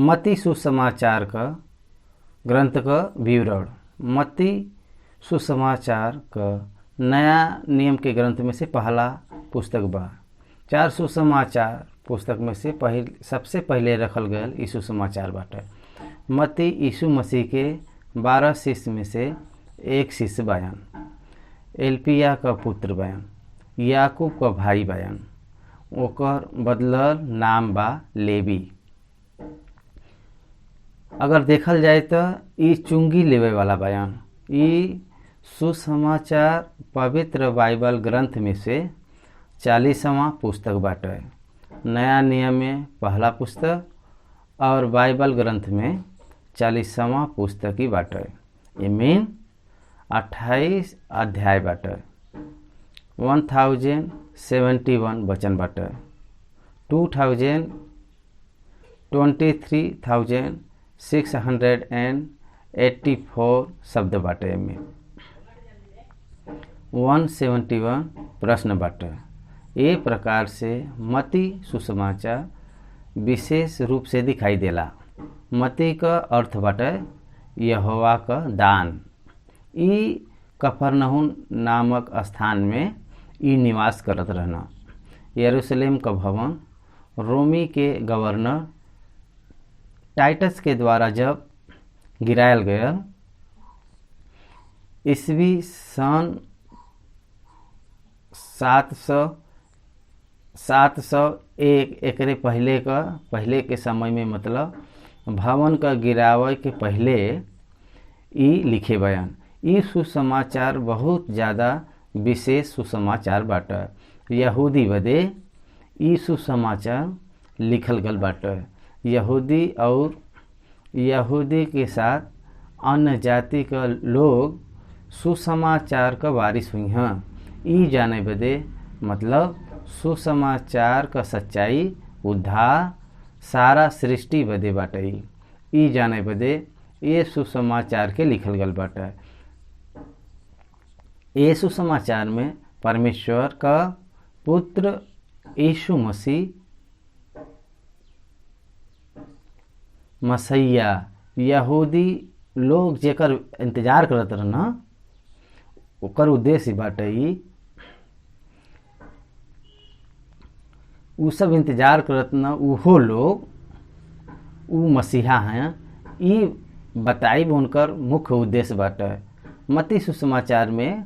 मत्ती सुसमाचार का ग्रंथ का विवरण। मत्ती सुसमाचार का नया नियम के ग्रंथ में से पहला पुस्तक बा। 4 सुसमाचार पुस्तक में से सबसे पहले रखल गयल यीशु समाचार बाटे। मत्ती यीशु मसीह के 12 शिष्य में से एक शिष्य बायन। एल्पिया का पुत्र बायन, याकूब का भाई बायन। ओकर बदलल नाम बा लेवी। अगर देखल जाए तो ई चुंगी लेवे वाला बयान। ई सुसमाचार पवित्र बाइबल ग्रंथ में से 40वां पुस्तक बाटे। नया नियम में पहला पुस्तक और बाइबल ग्रंथ में 40वां पुस्तक ही बाटे। इमें 28 अध्याय बाटे। 1071 वचन बाटे। 23,684 शब्द बाटे में। 171 प्रश्न बाटे। ये प्रकार से मत्ती सुसमाचार विशेष रूप से दिखाई देला। मत्ती का अर्थ बाटे यहोवा का दान। ई कफरनहूम नामक स्थान में ई निवास करत रहना। यरूशलेम का भवन रोमी के गवर्नर टाइटस के द्वारा जब गिरायल गया, ईस्वी सन 701 एकरे पहले के समय में, मतलब भवन का गिरावे के पहले ई लिखे बयान। ई सुसमाचार बहुत ज़्यादा विशेष सुसमाचार बाटे। यहूदी बदे ई सुसमाचार लिखल गल बाटे। यहूदी और यहूदी के साथ अन्य जाति का लोग सुसमाचार का वारिस हुई हैं। ई जाने बदे, मतलब सुसमाचार का सच्चाई उद्धार सारा सृष्टि बदे बाटे। ई जाने बदे ये सुसमाचार के लिखल गल बाटे। ये सुसमाचार में परमेश्वर का पुत्र यीशु मसीहा यहूदी लोग जेकर इंतजार करत रहना, ओकर उद्देश्य बाटे ई उ सब इंतजार करत न उहो लोग उ मसीहा हैं। ई बताई उनकर मुख्य उद्देश्य बाटे। मत्ती सुसमाचार में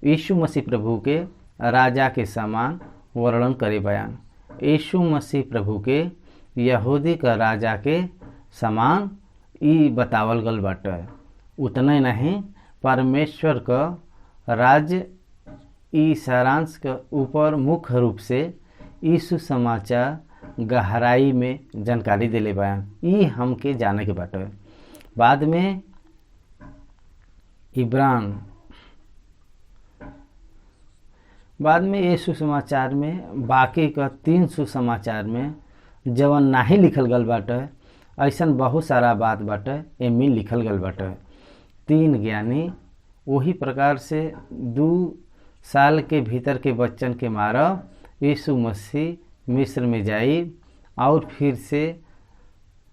यीशु मसीह प्रभु के राजा के समान वर्णन करे बयान। यीशु मसीह प्रभु के यहूदी का राजा के समान ई बतावल गल बाटे। उतने नहीं, परमेश्वर का राज्य ई सारांश के ऊपर मुख्य रूप से यीशु समाचार गहराई में जानकारी देले बयान। ई हमके जाने के बाटे। बाद में ये सुसमाचार में बाकी का 3 सुसमाचार में जवन नाही लिखल गल बाटे, ऐसन बहुत सारा बात बाटे एमे लिखल गल बाटे। 3 ज्ञानी वही प्रकार से 2 साल के भीतर के बच्चन के मारब, यीशु मसीह मिस्र में जाई और फिर से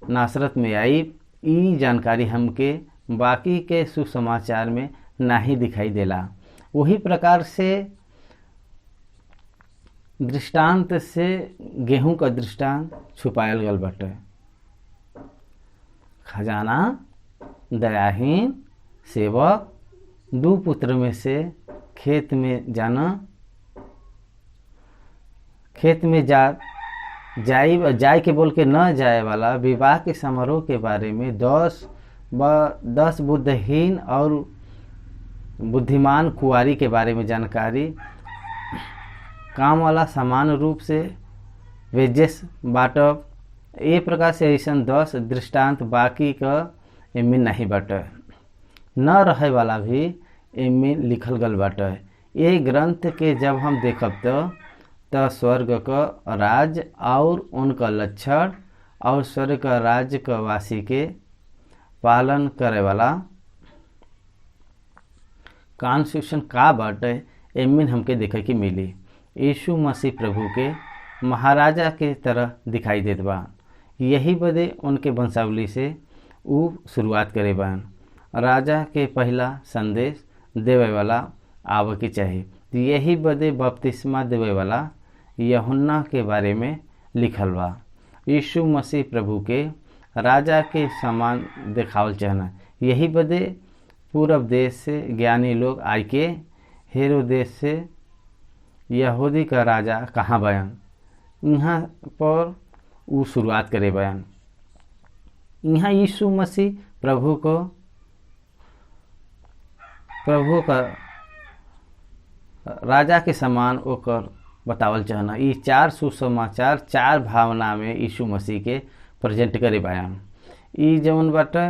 नासरत में आई। ई जानकारी हमके बाकी के सुसमाचार में नहीं दिखाई देला। वही प्रकार से दृष्टांत से गेहूं का दृष्टांत छुपायल गल बाटे। खजाना दयाहीन सेवक 2 पुत्र में से खेत में जाए के बोल के न जाए वाला विवाह के समारोह के बारे में 10 बुद्धहीन और बुद्धिमान कुंवारी के बारे में जानकारी। काम वाला समान रूप से वेजेस बाटब। ए प्रकार से ऐसा 10 दृष्टांत बाकी का एमे नहीं बाटे। न रहे वाला भी एमे लिखल गल बाटे। ये ग्रंथ के जब हम देखब तो स्वर्ग का राज्य और उनका लक्षण और स्वर्ग का राज्य का वासी के पालन करे वाला कॉन्स्टिट्यूशन का बाटे एमे हमके देखे की मिली। यीशु मसीह प्रभु के महाराजा के तरह दिखाई देत बा। यही बदे उनके वंशावली से ऊ शुरुआत करे बयान। राजा के पहला संदेश देवे वाला आवे के चाहिए। यही बदे बपतिस्मा देवे वाला यूहन्ना के बारे में लिखल बा। यीशु मसीह प्रभु के राजा के समान देखावल चाहना। यही बदे पूरब देश से ज्ञानी लोग आए के हेरोदेस से यहूदी का राजा कहाँ बयान, यहाँ पर वो शुरुआत करे बयान। यहाँ यीशु मसीह प्रभु का राजा के समान ओकर बतावल चाहना। ये 4 सुसमाचार 4 भावना में यीशु मसीह के प्रेजेंट करे बयान। ई जौन बाटे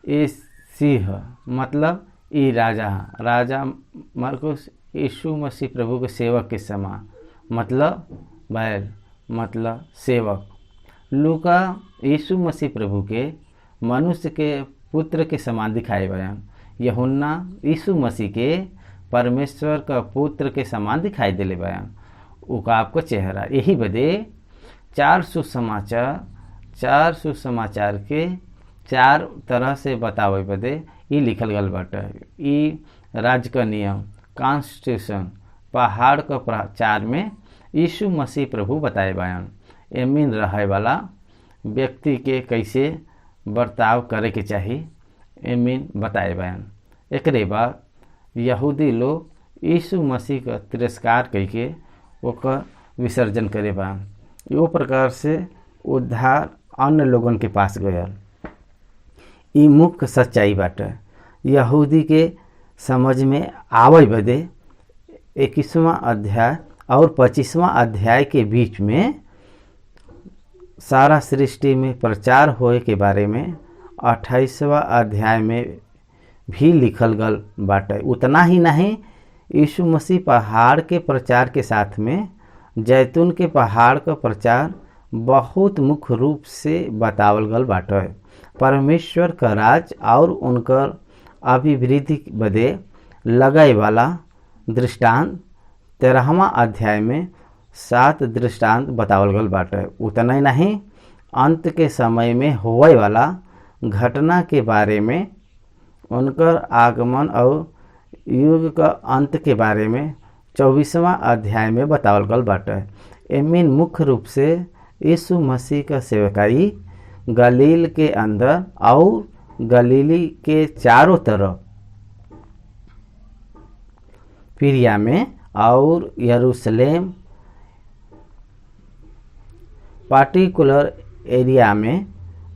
ये सिंह मतलब ई राजा मरकुस यीशु मसीह प्रभु के सेवक के समान मतलब बैल मतलब सेवक। लूका यीशु मसीह प्रभु के मनुष्य के पुत्र के समान दिखाए बयान। यूहन्ना यीशु मसीह के परमेश्वर का पुत्र के समान दिखाई देले बयान। उकाब का चेहरा। यही बदे 4 सुसमाचार के 4 तरह से बतावे बदे ये लिखल गल बाटे। ई राज्य का नियम कॉन्स्टिट्यूशन पहाड़ का प्रचार में यीशु मसीह प्रभु बताए बयान। एमिन रहे वाला व्यक्ति के कैसे बर्ताव करे के चाहिए एमिन बताए बयान। एकरे बाद यहूदी लोग यीशु मसीह का तिरस्कार करके ओकर विसर्जन करे बयान। यो प्रकार से उद्धार अन्य लोगन के पास गयल। ई मुख्य सच्चाई बाटे। यहूदी के समझ में आवे बदे 21वां अध्याय और 25वां अध्याय के बीच में सारा सृष्टि में प्रचार होए के बारे में 28वां अध्याय में भी लिखल गल बाटे। उतना ही नहीं, यीशु मसीह पहाड़ के प्रचार के साथ में जैतून के पहाड़ का प्रचार बहुत मुख्य रूप से बतावल गल बाटे। परमेश्वर का राज और उनकर अभिवृद्धि बदे लगाए वाला दृष्टांत 13वां अध्याय में 7 दृष्टांत बतावल गल बाटे। उतना ही नहीं, अंत के समय में होए वाला घटना के बारे में, उनकर आगमन और युग का अंत के बारे में 24वां अध्याय में बतावल गल बाटे। एमिन मुख्य रूप से यीशु मसीह का सेवकाई गलील के अंदर और गलीली के चारों तरफ पीरिया में और यरूशलेम पार्टिकुलर एरिया में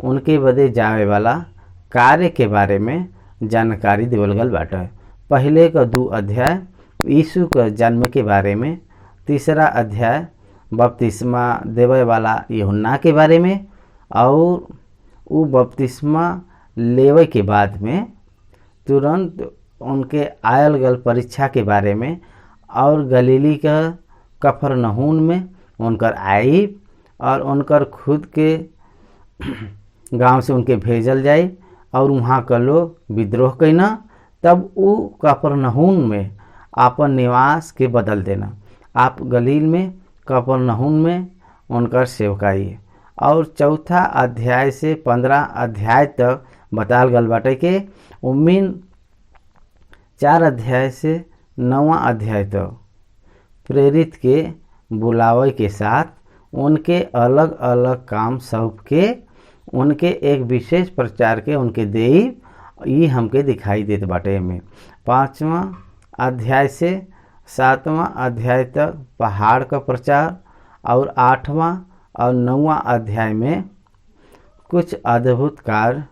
उनके बदे जावे वाला कार्य के बारे में जानकारी देवल गल बाटे। पहले का 2 अध्याय यीशु का जन्म के बारे में, 3रा अध्याय बपतिस्मा देवे वाला यूहन्ना के बारे में और वो बपतिस्मा लेवे के बाद में तुरंत उनके आयल गल परीक्षा के बारे में और गलीली का कफरनहूम में उनकर आइब और उनकर खुद के गांव से उनके भेजल जाए और वहाँ का लोग विद्रोह कैना, तब वो कफरनहूम में आपन निवास के बदल देना। आप गलील में कफरनहूम में उनकर सेवकाई और 4था अध्याय से 15 अध्याय तक बताल गल बाटे के उम्मीन 4 अध्याय से 9वां अध्याय तक प्रेरित के बुलावे के साथ उनके अलग अलग काम सौंप के उनके एक विशेष प्रचार के उनके देव ये हमके दिखाई देत बाटे। में 5वां अध्याय से 7वां अध्याय तक पहाड़ का प्रचार और 8वां और 9वां अध्याय में कुछ अद्भुत कार्य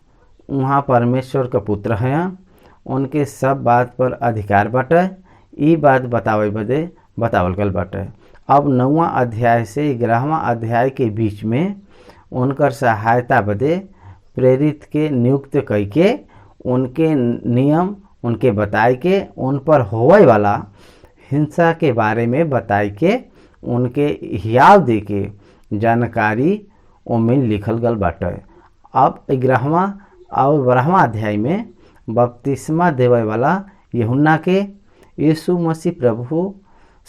वहाँ परमेश्वर का पुत्र हैं उनके सब बात पर अधिकार बाटे। ये बात बतावे बदे बतावल गल बाटे। अब 9वां अध्याय से 11वां अध्याय के बीच में उनकर सहायता बदे प्रेरित के नियुक्त करके उनके नियम उनके बताए के उन पर होवे वाला हिंसा के बारे में बताए के उनके हियाव दे के जानकारी उनमें लिखल गल बाटे। अब 11वां और 12वां अध्याय में बपतिस्मा देवे वाला यूहन्ना के यीशु मसीह प्रभु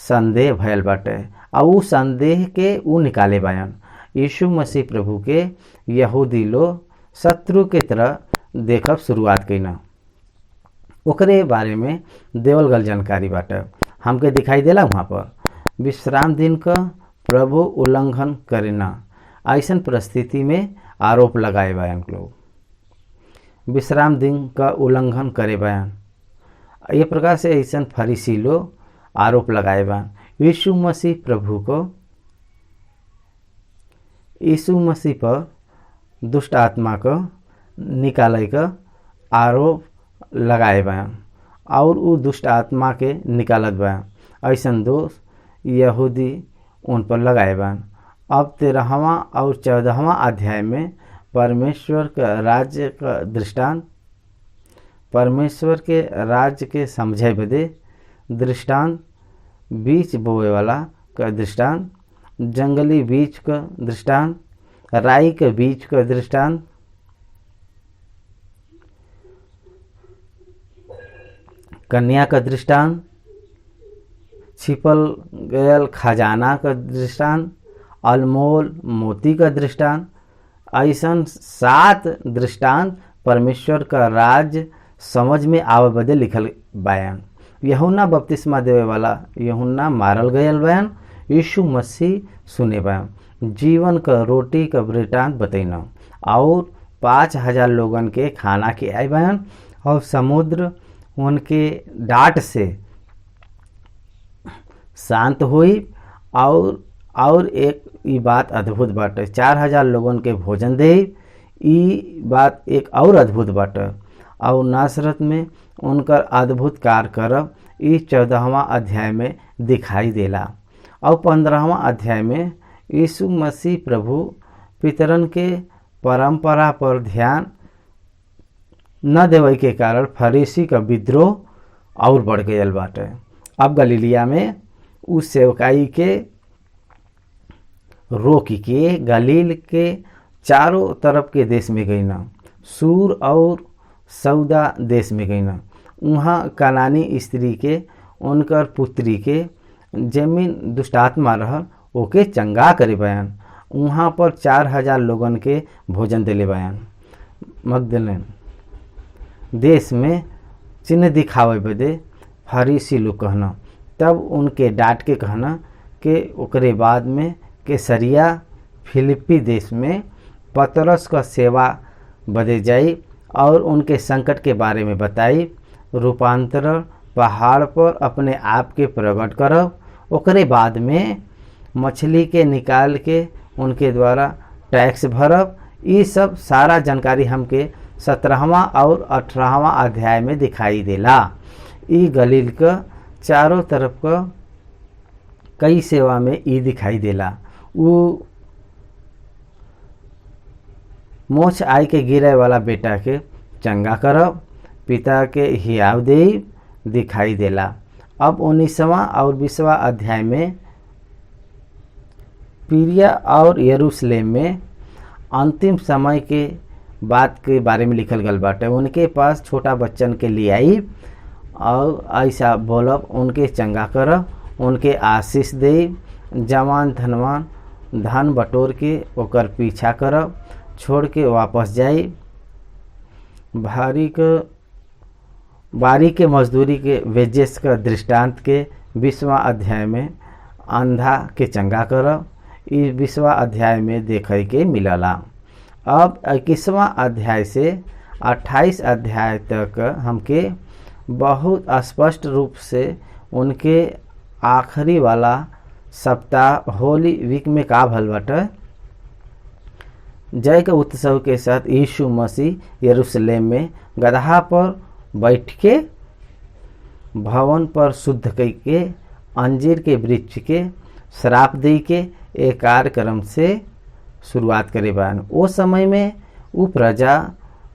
संदेह भयल बाटे और उ संदेह के उ निकाले बयान। यीशु मसीह प्रभु के यहूदी लोग शत्रु के तरह देखब शुरुआत कईना। ओकरे बारे में देवल गल जानकारी बाटे हमके दिखाई देला। वहाँ पर विश्राम दिन का प्रभु उल्लंघन करेना, ऐसन परिस्थिति में आरोप लगाए बयान लोग विश्राम दिन का उल्लंघन करे बयान। ये प्रकार से ऐसन फरीसी लोग आरोप लगाए बयान। यीशु मसीह प्रभु को यीशु मसीह पर दुष्ट आत्मा को निकाले का आरोप लगाए बयान और वो दुष्ट आत्मा के निकालत बयान। ऐसन दोष यहूदी उन पर लगाए बयान। अब 13वां और 14वां अध्याय में परमेश्वर का राज्य का दृष्टांत, परमेश्वर के राज्य के समझे बदे दृष्टांत, बीज बोए वाला का दृष्टांत, जंगली बीज का दृष्टांत, राई के बीज का दृष्टांत, कन्या का दृष्टांत, छिपल गयल खजाना का दृष्टांत, अनमोल मोती का दृष्टांत, ऐसन 7 दृष्टांत परमेश्वर का राज्य समझ में आवे बदे लिखल बयान। यूहन्ना बपतिस्मा देवे वाला यूहन्ना मारल गयल बयान, यीशु मसीह सुने बयान, जीवन का रोटी का वृतांत बतैना और 5000 लोगन के खाना के आए बयान और समुद्र उनके डांट से शांत हुई। और एक ई बात अद्भुत बाटे, 4000 लोगन के भोजन दे। ई बात एक और अद्भुत बाटे और नासरत में उनकर अद्भुत कार्य करब ई 14वां अध्याय में दिखाई देला। और 15वां अध्याय में यीशु मसीह प्रभु पितरन के परंपरा पर ध्यान न देवे के कारण फरीसी का विद्रोह और बढ़ गयल बाटे। अब गलीलिया में उस सेवकाई के रोक के गलील के चारों तरफ के देश में गई ना, सूर और सौदा देश में गई ना। वहाँ कनानी स्त्री के उनकर पुत्री के जमीन दुष्टात्मा रहल ओके चंगा करे बयान। वहाँ पर 4000 लोगन के भोजन दिले बयान। मगदलेन देश में चिन्ह दिखावे बदे फरीसी लोग कहना, तब उनके डांट के कहना कि ओकरे बाद में कैसरिया फिलिप्पी देश में पतरस का सेवा बदे जाई और उनके संकट के बारे में बताई। रूपांतरण पहाड़ पर अपने आप के प्रकट करब, ओकरे बाद में मछली के निकाल के उनके द्वारा टैक्स भरब। ये सब सारा जानकारी हमके 17वां और 18वां अध्याय में दिखाई देला। ई गलील का चारों तरफ का कई सेवा में ई दिखाई देला। वो मोछ आई के गिरे वाला बेटा के चंगा करब, पिता के हियाव दे दिखाई देला। अब 19वां और 20वां अध्याय में पीरिया और यरूशलेम में अंतिम समय के बात के बारे में लिखल गल बाटे। उनके पास छोटा बच्चन के लिए आई और ऐसा बोलब उनके चंगा करब, उनके आशीष दे, जवान धनवान धन बटोर के ओकर पीछा करब, छोड़ के वापस जाई। बारी के मजदूरी के वेजेस का दृष्टांत के 20वां अध्याय में अंधा के चंगा करब, इस 20वां अध्याय में देखे के मिलला। अब 21वां अध्याय से 28 अध्याय तक हमके बहुत स्पष्ट रूप से उनके आखिरी वाला सप्ताह होली वीक में का भल बाटे। जय के उत्सव के साथ यीशु मसीह यरूशलेम में गदहा पर बैठ के भवन पर शुद्ध कई के अंजीर के वृक्ष के श्राप दे के एक कार्यक्रम से शुरुआत करे बयान। वो समय में वो प्रजा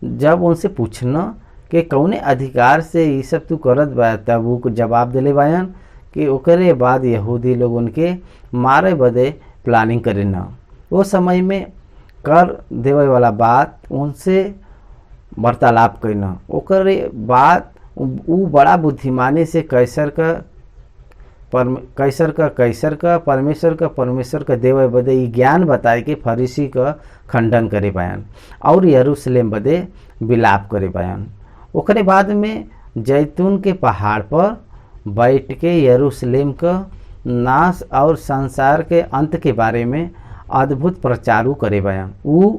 जब उनसे पूछना कि कौने अधिकार से ये सब तू करत बा, तब वो जवाब दिले बयान कि ओकरे बाद यहूदी लोग उनके मारे बदे प्लानिंग करे ना। वो समय में कर देवे वाला बात उनसे वार्तालाप करना। ओकरे बाद वो बड़ा बुद्धिमानी से कैसर का कैसर का परमेश्वर का देवे बदे ई ज्ञान बताए के फरीसी का खंडन करे पायन और यरूशलेम बदे विलाप करे पायन। ओकरे बाद में जैतून के पहाड़ पर बैठ के यरूशलेम का नाश और संसार के अंत के बारे में अद्भुत प्रचारू करे पायन। ऊ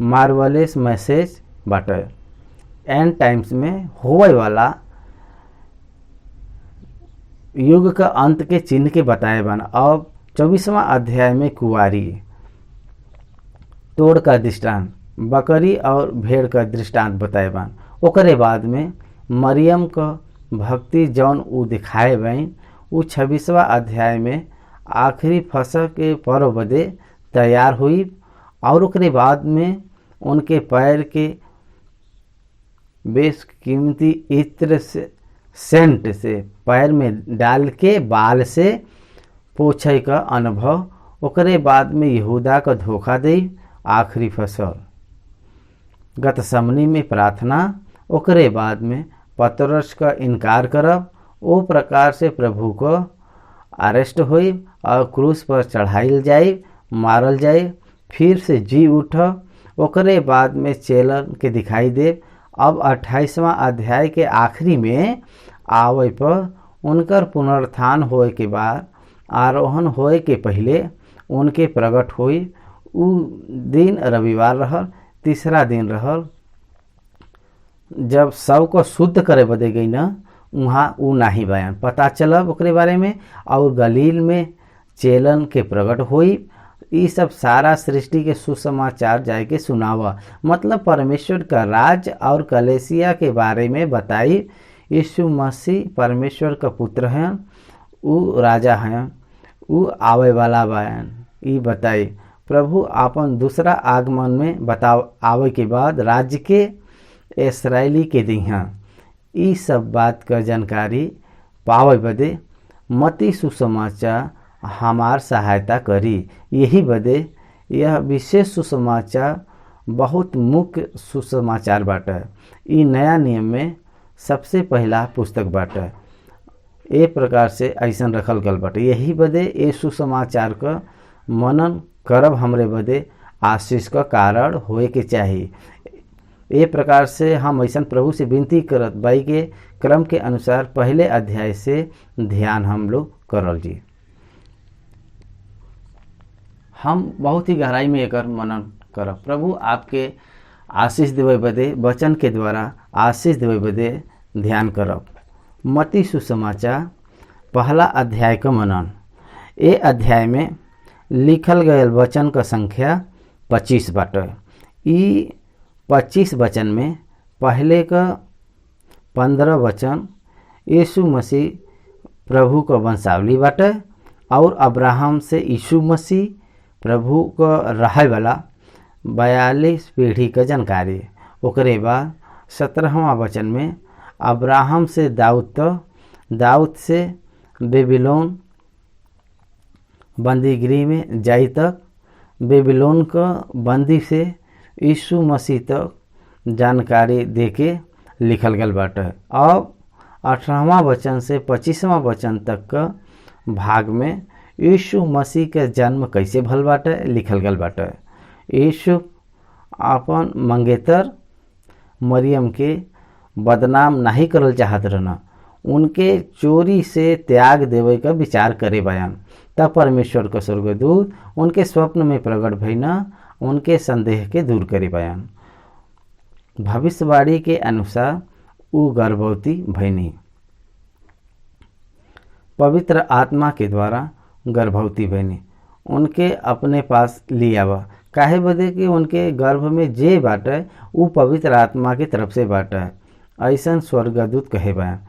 मार्वलेस मैसेज बाटे एंड टाइम्स में होवे वाला युग का अंत के चिन्ह के बताए बन। अब 24वां अध्याय में कुवारी तोड़ का दृष्टांत, बकरी और भेड़ का दृष्टांत बताए बन। ओकरे बाद में मरियम का भक्ति जौन ऊ दिखाए बन ऊ 26वां अध्याय में आखिरी फसह के पर्व बदे तैयार हुई और ओकरे बाद में उनके पैर के बेशकीमती इत्र से सेंट से पैर में डाल के बाल से पोछे का अनुभव। ओकरे बाद में यहूदा का धोखा दे आखिरी फसल गतसमनी में प्रार्थना। ओकरे बाद में पतरस का इनकार करब। ओ प्रकार से प्रभु को अरेस्ट हुई और क्रूस पर चढ़ाइल जाए, मारल जाए, फिर से जी उठ। ओकरे बाद में चेलन के दिखाई दे। अब 28वां अध्याय के आखिरी में आवे पर उनकर पुनरुत्थान होए के बाद आरोहण होए के पहले उनके प्रकट हुई। उ दिन रविवार रहल, तीसरा दिन रहल जब सब को शुद्ध करे बदे गई न, वहाँ उ नाही बयान पता चलब ओकरे बारे में। और गलील में चेलन के प्रकट हुई। ये सब सारा सृष्टि के सुसमाचार जाए के सुनावा, मतलब परमेश्वर का राज और कलेसिया के बारे में बताई। यीशु मसीह परमेश्वर का पुत्र हैं, ऊ राजा हैं, ऊ आवे वाला बयान ये बताई। प्रभु आपन दूसरा आगमन में बताव आवे के बाद राज्य के इसराइली के दिहा। ई सब बात का जानकारी पावे बदे मती सुसमाचार हमार सहायता करी। यही बदे यह विशेष सुसमाचार बहुत मुख्य सुसमाचार बाटे। ई नया नियम में सबसे पहला पुस्तक बाटे। ए प्रकार से ऐसा रखल गल बाटे। यही बदे ये सुसमाचार का मनन करब हमरे बदे आशीष का कारण होए के चाहिए। ए प्रकार से हम ऐसा प्रभु से विनती करत बाई के क्रम के अनुसार पहले अध्याय से ध्यान हम लोग करल जी। हम बहुत ही गहराई में एकर मनन करब। प्रभु आपके आशीष देवे बदे वचन के द्वारा आशीष देवे बदे ध्यान करब। मती सुसमाचार पहला अध्याय का मनन। ए अध्याय में लिखल गयल वचन का संख्या 25 बाटे। ई 25 वचन में पहले का 15 वचन यीशु मसीह प्रभु का वंशावली बाटे और अब्राहम से यीशु मसीह प्रभु को रहे वाला 42 पीढ़ी का जानकारी। ओकरे बाद 17वां वचन में अब्राहम से दाऊद से बेबीलोन बंदीगिरी में जाई तक, बेबीलोन का बंदी से यीशु मसीह तक जानकारी देके लिखल गल बाटे। अब 18वां वचन से 25वां वचन तक का भाग में यीशु मसीह के जन्म कैसे भल बाटे लिखल गल बाटे। यीशु अपन मंगेतर मरियम के बदनाम नहीं करल चाहत रहना, उनके चोरी से त्याग देवे का विचार करे बयान। तब परमेश्वर का स्वर्गदूत उनके स्वप्न में प्रकट भइना, उनके संदेह के दूर करे बयान। भविष्यवाणी के अनुसार ऊ गर्भवती भइनी, पवित्र आत्मा के द्वारा गर्भवती भइनी। उनके अपने पास लियावा काहे बदे कि उनके गर्भ में जे बाटे ऊ पवित्र आत्मा की तरफ से बाटे। ऐसन स्वर्गदूत कहे बयान।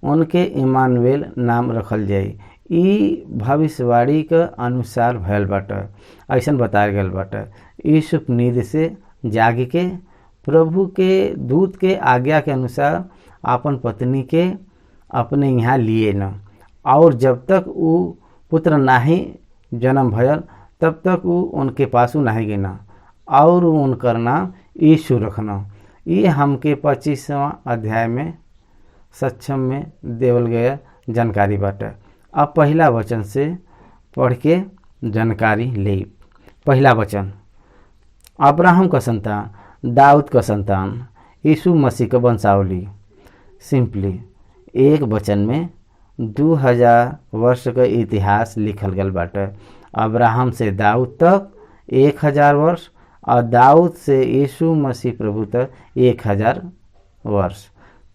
उनके इमानुएल नाम रखल जाई। ई भविष्यवाणी के अनुसार भयल बाटे। ऐसन बताया गल बाटे। यूसुफ नींद से जाग के प्रभु के दूत के आज्ञा के अनुसार अपन पत्नी के अपने यहाँ लिए न, और जब तक वो पुत्र नाही जन्म भयल तब तक वो उनके पासू नहीं गिना, और उनकर नाम यीशु रखना। ये हमके 25वां अध्याय में सक्षम में देवल गया जानकारी बाटे। अब पहला वचन से पढ़ के जानकारी ले। पहला वचन, अब्राहम का संतान, दाऊद का संतान, यीशु मसीह का वंशावली। सिंपली एक वचन में 2000 वर्ष का इतिहास लिखल गल बाटे। अब्राहम से दाऊद तक 1000 वर्ष और दाऊद से यीशु मसीह प्रभु तक 1000 वर्ष,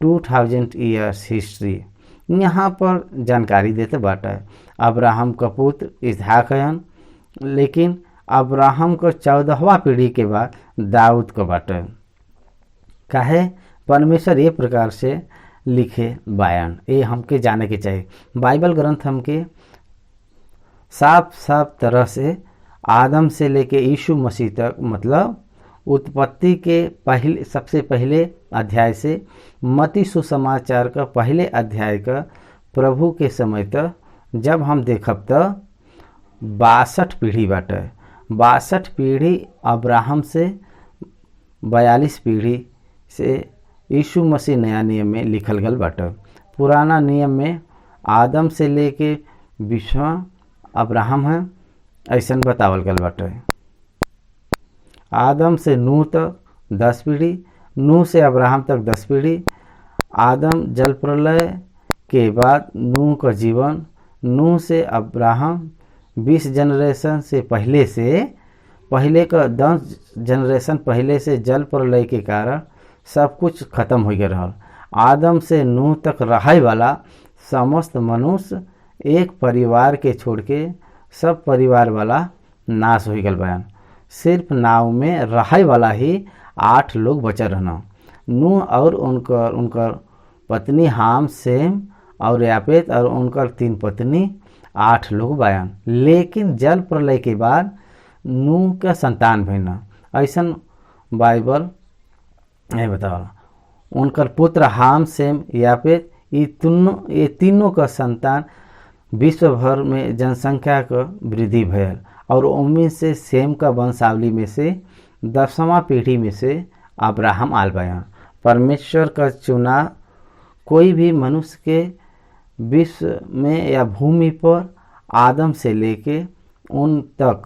2000 ईयर्स हिस्ट्री यहाँ पर जानकारी देते बाटे। अब्राहम का पुत्र इसहाक हन, लेकिन अब्राहम को 14वां पीढ़ी के बाद दाऊद का बाटे। काहे परमेश्वर ये प्रकार से लिखे बयान, ये हमके जाने के चाहिए। बाइबल ग्रंथ हमके साफ साफ तरह से आदम से लेके यीशु मसीह तक, मतलब उत्पत्ति के पहले सबसे पहले अध्याय से मत्ती सुसमाचार का पहले अध्याय का प्रभु के समय तक जब हम देखब तो 62 पीढ़ी बाटे। 62 पीढ़ी अब्राहम से, 42 पीढ़ी से यीशु मसीह नया नियम में लिखल गल बाटे। पुराना नियम में आदम से लेके विश्व अब्राहम है ऐसा बतावल गल बाटे। आदम से नूह तक 10 पीढ़ी, नूह से अब्राहम तक 10 पीढ़ी, आदम जल प्रलय के बाद नूह का जीवन, नूह से अब्राहम 20 जनरेशन से पहले का 10 जनरेशन पहले से जल प्रलय के कारण सब कुछ खत्म हो गया रहल। आदम से नूह तक रहे वाला समस्त मनुष्य एक परिवार के छोड़ के सब परिवार वाला नाश हो गल बयान। सिर्फ नाव में रहे वाला ही 8 लोग बचा रहना। नूह और उनकर पत्नी हाम, सेम और यापेत और उनकर 3 पत्नी, 8 लोग बयान। लेकिन जल प्रलय के बाद नूह का संतान भइना ऐसा बाइबल नहीं बताओ। उनकर पुत्र हाम, सेम, यापेत ये तीनों का संतान विश्व भर में जनसंख्या का वृद्धि भयल और उनमें से सेम का वंशावली में से 10वां पीढ़ी में से अब्राहम आल बयान। परमेश्वर का चुना कोई भी मनुष्य के विश्व में या भूमि पर आदम से लेके उन तक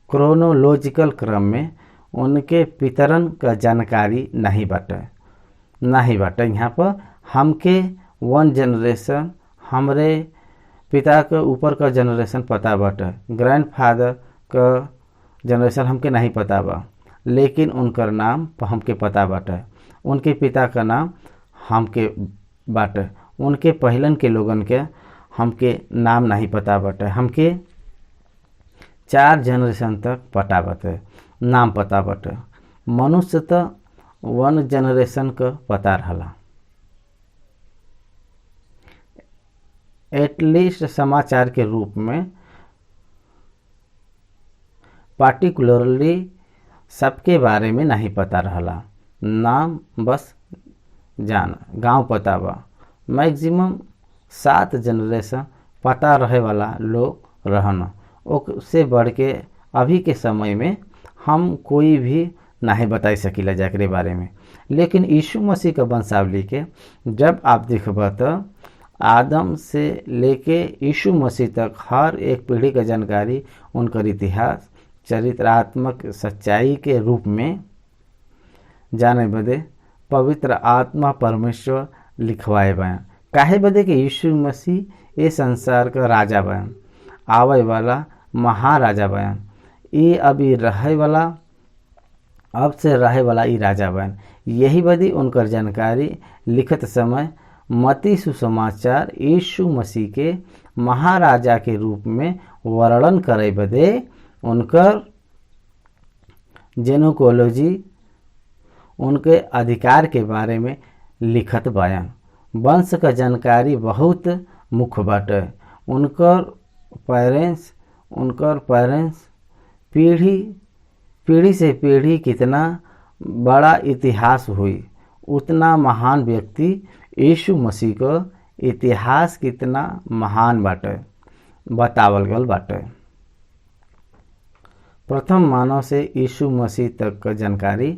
क्रोनोलॉजिकल क्रम में उनके पितरन का जानकारी नहीं बाटे। यहाँ पर हमके 1 जनरेशन हमरे पिता के ऊपर का जनरेशन पता बाटे, ग्रैंडफादर का जनरेशन हमके नहीं पता बा, लेकिन उनकर नाम हमके पता बाटे। उनके पिता का नाम हमके बाटे, उनके पहलन के लोगन के हमके नाम नहीं पता बाटे। हमके 4 जनरेशन तक पता बाटे, नाम पता बाटे। मनुष्य तो 1 जनरेशन का पता रहला। एटलीस्ट समाचार के रूप में पार्टिकुलरली सबके बारे में नहीं पता रहला। नाम बस जान गांव पता बा। मैक्सिमम 7 जनरेशन पता रहे वाला लोग रहना। उससे बढ़ के अभी के समय में हम कोई भी नहीं बता सकीला जाकरे बारे में। लेकिन यीशु मसीह का वंशावली के जब आप देखबा तो आदम से लेके यीशु मसीह तक हर एक पीढ़ी का जानकारी उनकर इतिहास चरित्रात्मक सच्चाई के रूप में जाने बदे पवित्र आत्मा परमेश्वर लिखवाए बयान। काहे बदे कि यीशु मसीह ये संसार का राजा बयान, आवे वाला महाराजा बयान, ये अभी रहे वाला, अब से रहे वाला ये राजा बयान। यही बदी उनकर जानकारी लिखत समय मत्ती सुसमाचार यीशु मसीह के महाराजा के रूप में वर्णन करे बदे उनकर जेनोकोलॉजी, उनके अधिकार के बारे में लिखत बयान। वंश का जानकारी बहुत मुख्य बाटे। उनकर पेरेंट्स पीढ़ी से पीढ़ी कितना बड़ा इतिहास हुई, उतना महान व्यक्ति यीशु मसीह का इतिहास कितना महान बाटे बतावल गल बाटे। प्रथम मानव से यीशु मसीह तक का जानकारी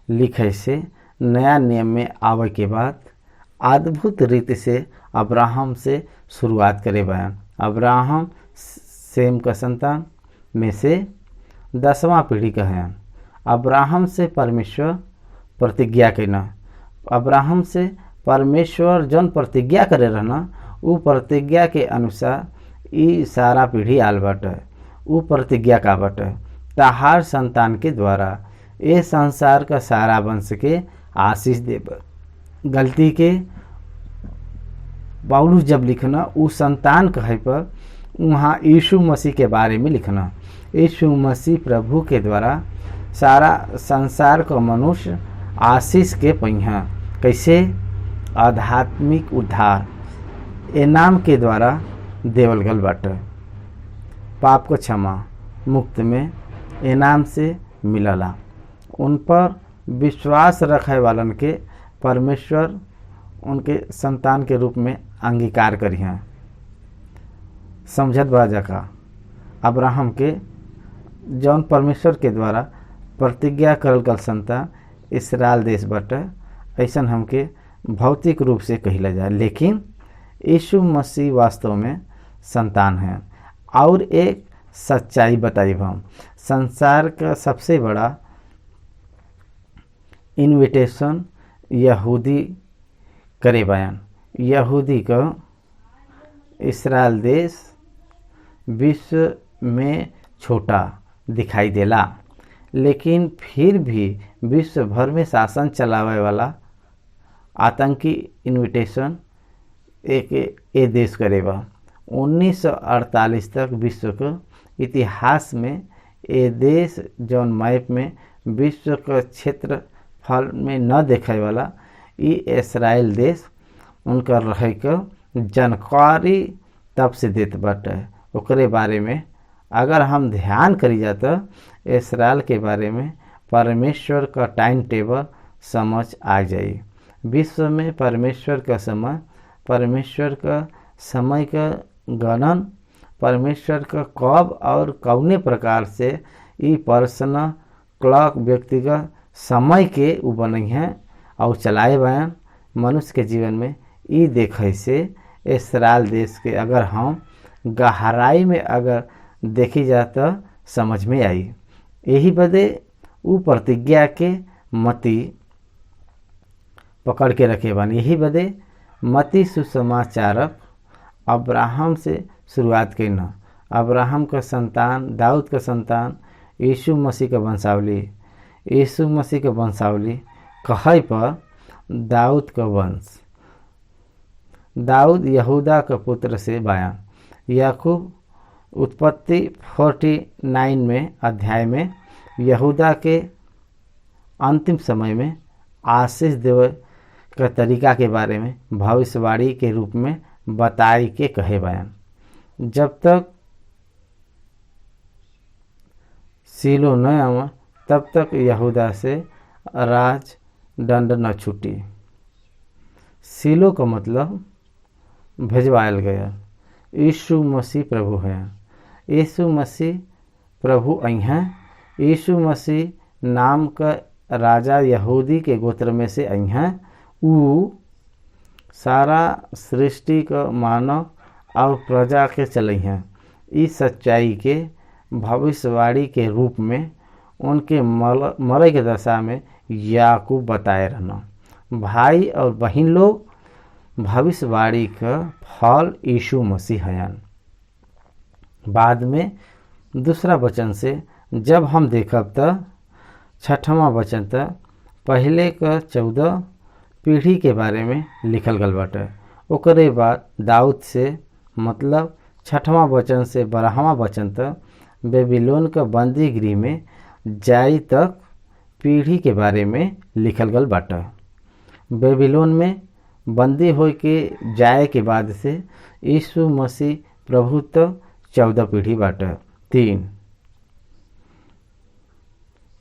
लिखे से नया नियम में आवे के बाद अद्भुत रीति से अब्राहम से शुरुआत करे बयान। अब्राहम सेम का संतान में से 10वां पीढ़ी का है। अब्राहम से परमेश्वर प्रतिज्ञा करना, अब्राहम से परमेश्वर जौन प्रतिज्ञा करे रहना, उ प्रतिज्ञा के अनुसार ई सारा पीढ़ी आल बाटे। उ प्रतिज्ञा का बाटे, तहार संतान के द्वारा ये संसार का सारा वंश के आशीष देब। गलती के पौलुस जब लिखना उ संतान कहे पर वहाँ यीशु मसीह के बारे में लिखना। यीशु मसीह प्रभु के द्वारा सारा संसार का मनुष्य आशीष के पहिया। कैसे? आध्यात्मिक उद्धार ए नाम के द्वारा देवल गल बाटे। पाप को क्षमा मुक्त में ए नाम से मिलला। उन पर विश्वास रखे वालन के परमेश्वर उनके संतान के रूप में अंगीकार करिए। समझत बाजा का अब्राहम के जौन परमेश्वर के द्वारा प्रतिज्ञा करल गल संतान इसराइल देश बाटे, ऐसन हमके भौतिक रूप से कहिला जाए, लेकिन यीशु मसीह वास्तव में संतान है। और एक सच्चाई बताई हम, संसार का सबसे बड़ा इन्विटेशन यहूदी करे बयान। यहूदी का इसराइल देश विश्व में छोटा दिखाई देला, लेकिन फिर भी विश्व भर में शासन चलावे वाला आतंकी इन्विटेशन एक ए देश करेगा। 1948 तक विश्व के इतिहास में ये देश जौन मैप में विश्व का क्षेत्रफल में न देखे वाला ई इसराइल देश उनका रहे का जानकारी तब से देत बाटे। ओकरे बारे में अगर हम ध्यान करी जाता इसराइल के बारे में परमेश्वर का टाइम टेबल समझ आ जाई। विश्व में परमेश्वर का समय का गणन, परमेश्वर का कब और कौने प्रकार से ई पर्सनल क्लॉक व्यक्तिगत समय के उ बनी हैं और चलाए बयान मनुष्य के जीवन में। ई देखे से इसराइल देश के अगर हम गहराई में अगर देखी जाता समझ में आई। यही बदे उ प्रतिज्ञा के मती पकड़ के रखे बन। यही बदे मती सुसमाचारक अब्राहम से शुरुआत करना। अब्राहम का संतान, दाऊद का संतान, यीशु मसीह का वंशावली, यीशु मसीह का वंशावली कहे पर दाऊद का वंश। दाऊद यहूदा का पुत्र से बयान। याकूब उत्पत्ति 49 में अध्याय में यहूदा के अंतिम समय में आशीष देवे का तरीका के बारे में भविष्यवाणी के रूप में बताई के कहे बयान। जब तक सीलो न आवा तब तक यहूदा से राज दंड न छूटी। सीलो का मतलब भेजवायल गया। यीशु मसीह प्रभु है। यीशु मसीह प्रभु आई हैं। यीशु मसीह नाम का राजा यहूदी के गोत्र में से आई हैं। उ सारा सृष्टि का मानव और प्रजा के चले हैं। इस सच्चाई के भविष्यवाणी के रूप में उनके मरे के दशा में याकूब बताए रहना। भाई और बहन लोग, भविष्यवाणी का फल यीशु मसीह हयन। बाद में दूसरा वचन से जब हम देखब तो 6वां वचन तक पहले का 14 पीढ़ी के बारे में लिखल गल बाटे। ओकरे बाद दाऊद से मतलब 6वां वचन से 12वां वचन तक बेबीलोन का बंदी गृह में जाई तक पीढ़ी के बारे में लिखल गल बाटे। बेबीलोन में बंदी हो के जाए के बाद से यीशु मसीह प्रभु तो 14 पीढ़ी बाटे। 3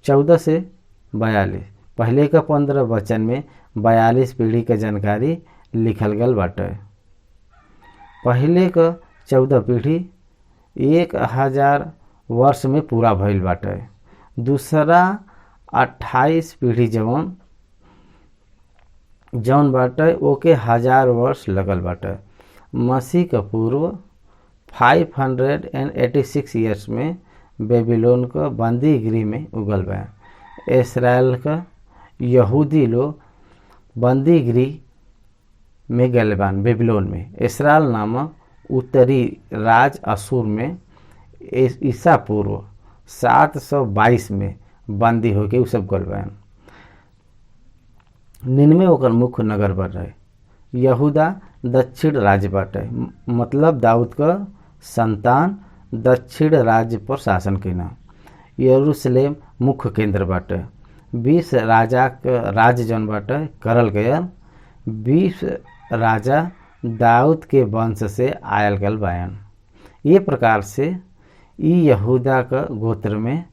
14 से 42 पहले का 15 वचन में 42 पीढ़ी का जानकारी लिखल गल बाटे। पहले का 14 पीढ़ी 1000 वर्ष में पूरा भइल बाटे। दूसरा 28 पीढ़ी जवन जौन बाटे ओके 1000 वर्ष लगल बाटे। मसीह के पूर्व 586 ईयर्स में बेबीलोन का बंदी गृह में उगल बा। इसराइल का यहूदी लोग बंदी गृह में गए बान बेबीलोन में। इसराइल नामक उत्तरी राज असूर में ईसा पूर्व 722 में बंदी होके उ सब गल बा। निन्वे ओकर मुख्य नगर बन रहे। यहूदा दक्षिण राज्य बाटे, मतलब दाऊद का संतान दक्षिण राज्य पर शासन कैना। यरूशलेम मुख्य केंद्र बाटे। 20 राजा का राज्य जौन बाटे करल गयल। 20 राजा दाऊद के वंश से आयल गल बायन। ये प्रकार से ई यहूदा का गोत्र में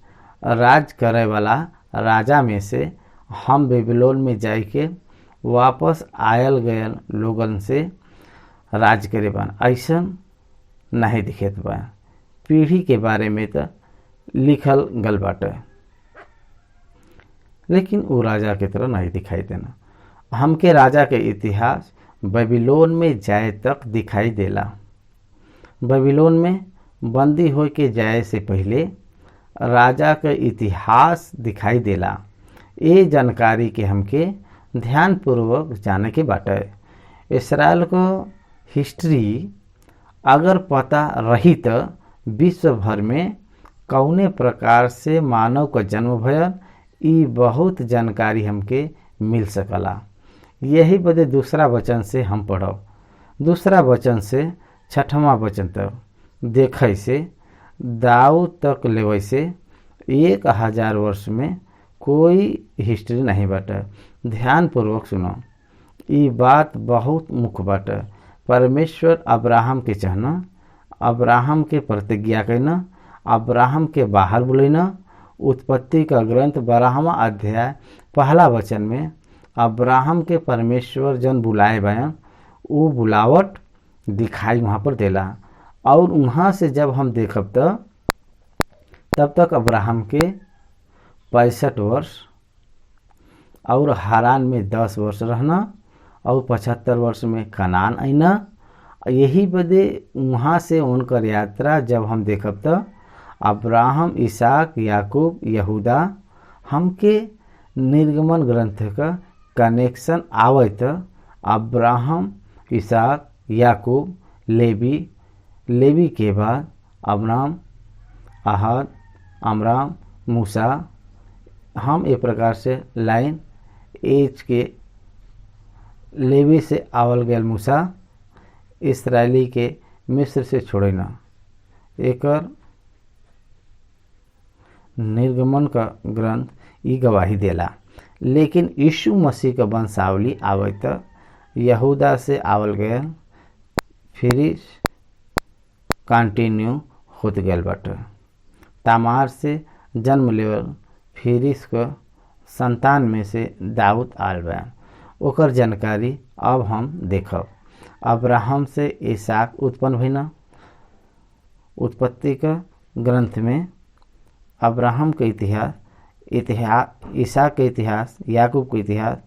राज करे वाला राजा में से हम बेबीलोन में जाए के वापस आयल गयल लोगन से राज करे बान ऐसा नहीं दिखत बा। पीढ़ी के बारे में तो लिखल गल बाटे, लेकिन वो राजा के तरह नहीं दिखाई देना। हमके राजा के इतिहास बेबीलोन में जाए तक दिखाई देला। बेबीलोन में बंदी हो के जाए से पहले राजा का इतिहास दिखाई देला। ये जानकारी के हमके ध्यानपूर्वक जाने के बाटे। इसराइल को हिस्ट्री अगर पता रही तो विश्व भर में कौने प्रकार से मानव का जन्म भयल ई बहुत जानकारी हमके मिल सकला। यही बदे दूसरा वचन से हम पढ़ब। दूसरा वचन से 6वां वचन तक देखे से दाऊद तक लेवे से 1000 वर्ष में कोई हिस्ट्री नहीं बाटे। ध्यानपूर्वक सुनो, ये बात बहुत मुख्य बाटे। परमेश्वर अब्राहम के चाहना, अब्राहम के प्रतिज्ञा कहना, अब्राहम के बाहर बुलेना। उत्पत्ति का ग्रंथ 12वां अध्याय 1 वचन में अब्राहम के परमेश्वर जन बुलाए बयान वो बुलावट दिखाई वहाँ पर देला। और वहाँ से जब हम देखब तब तक अब्राहम के 65 वर्ष और हारान में 10 वर्ष रहना और 75 वर्ष में कनान आईना। यही बदे वहाँ से उनकर यात्रा जब हम देखब तो अब्राहम, इसहाक, याकूब, यहूदा हमके निर्गमन ग्रंथ का कनेक्शन आवे तो अब्राहम, इसहाक, याकूब, लेवी के बाद अब्राम, आहद, अमराम, मूसा, हम एक प्रकार से लाइन एज के लेवी से आवल गया मूसा इसराइली के मिस्र से छोड़ना। एकर निर्गमन का ग्रंथ ई गवाही देला। लेकिन यीशु मसीह का वंशावली आवे तो यहूदा से आवल गया फिर कंटिन्यू होत गया बाटे। तामार से जन्म लेवल फिरिस का संतान में से दाऊद आल बा। ओकर जानकारी अब हम देखब। अब्राहम से इसहाक उत्पन्न भइना। उत्पत्ति का ग्रंथ में अब्राहम के इतिहास, इसहाक के इतिहास, याकूब के इतिहास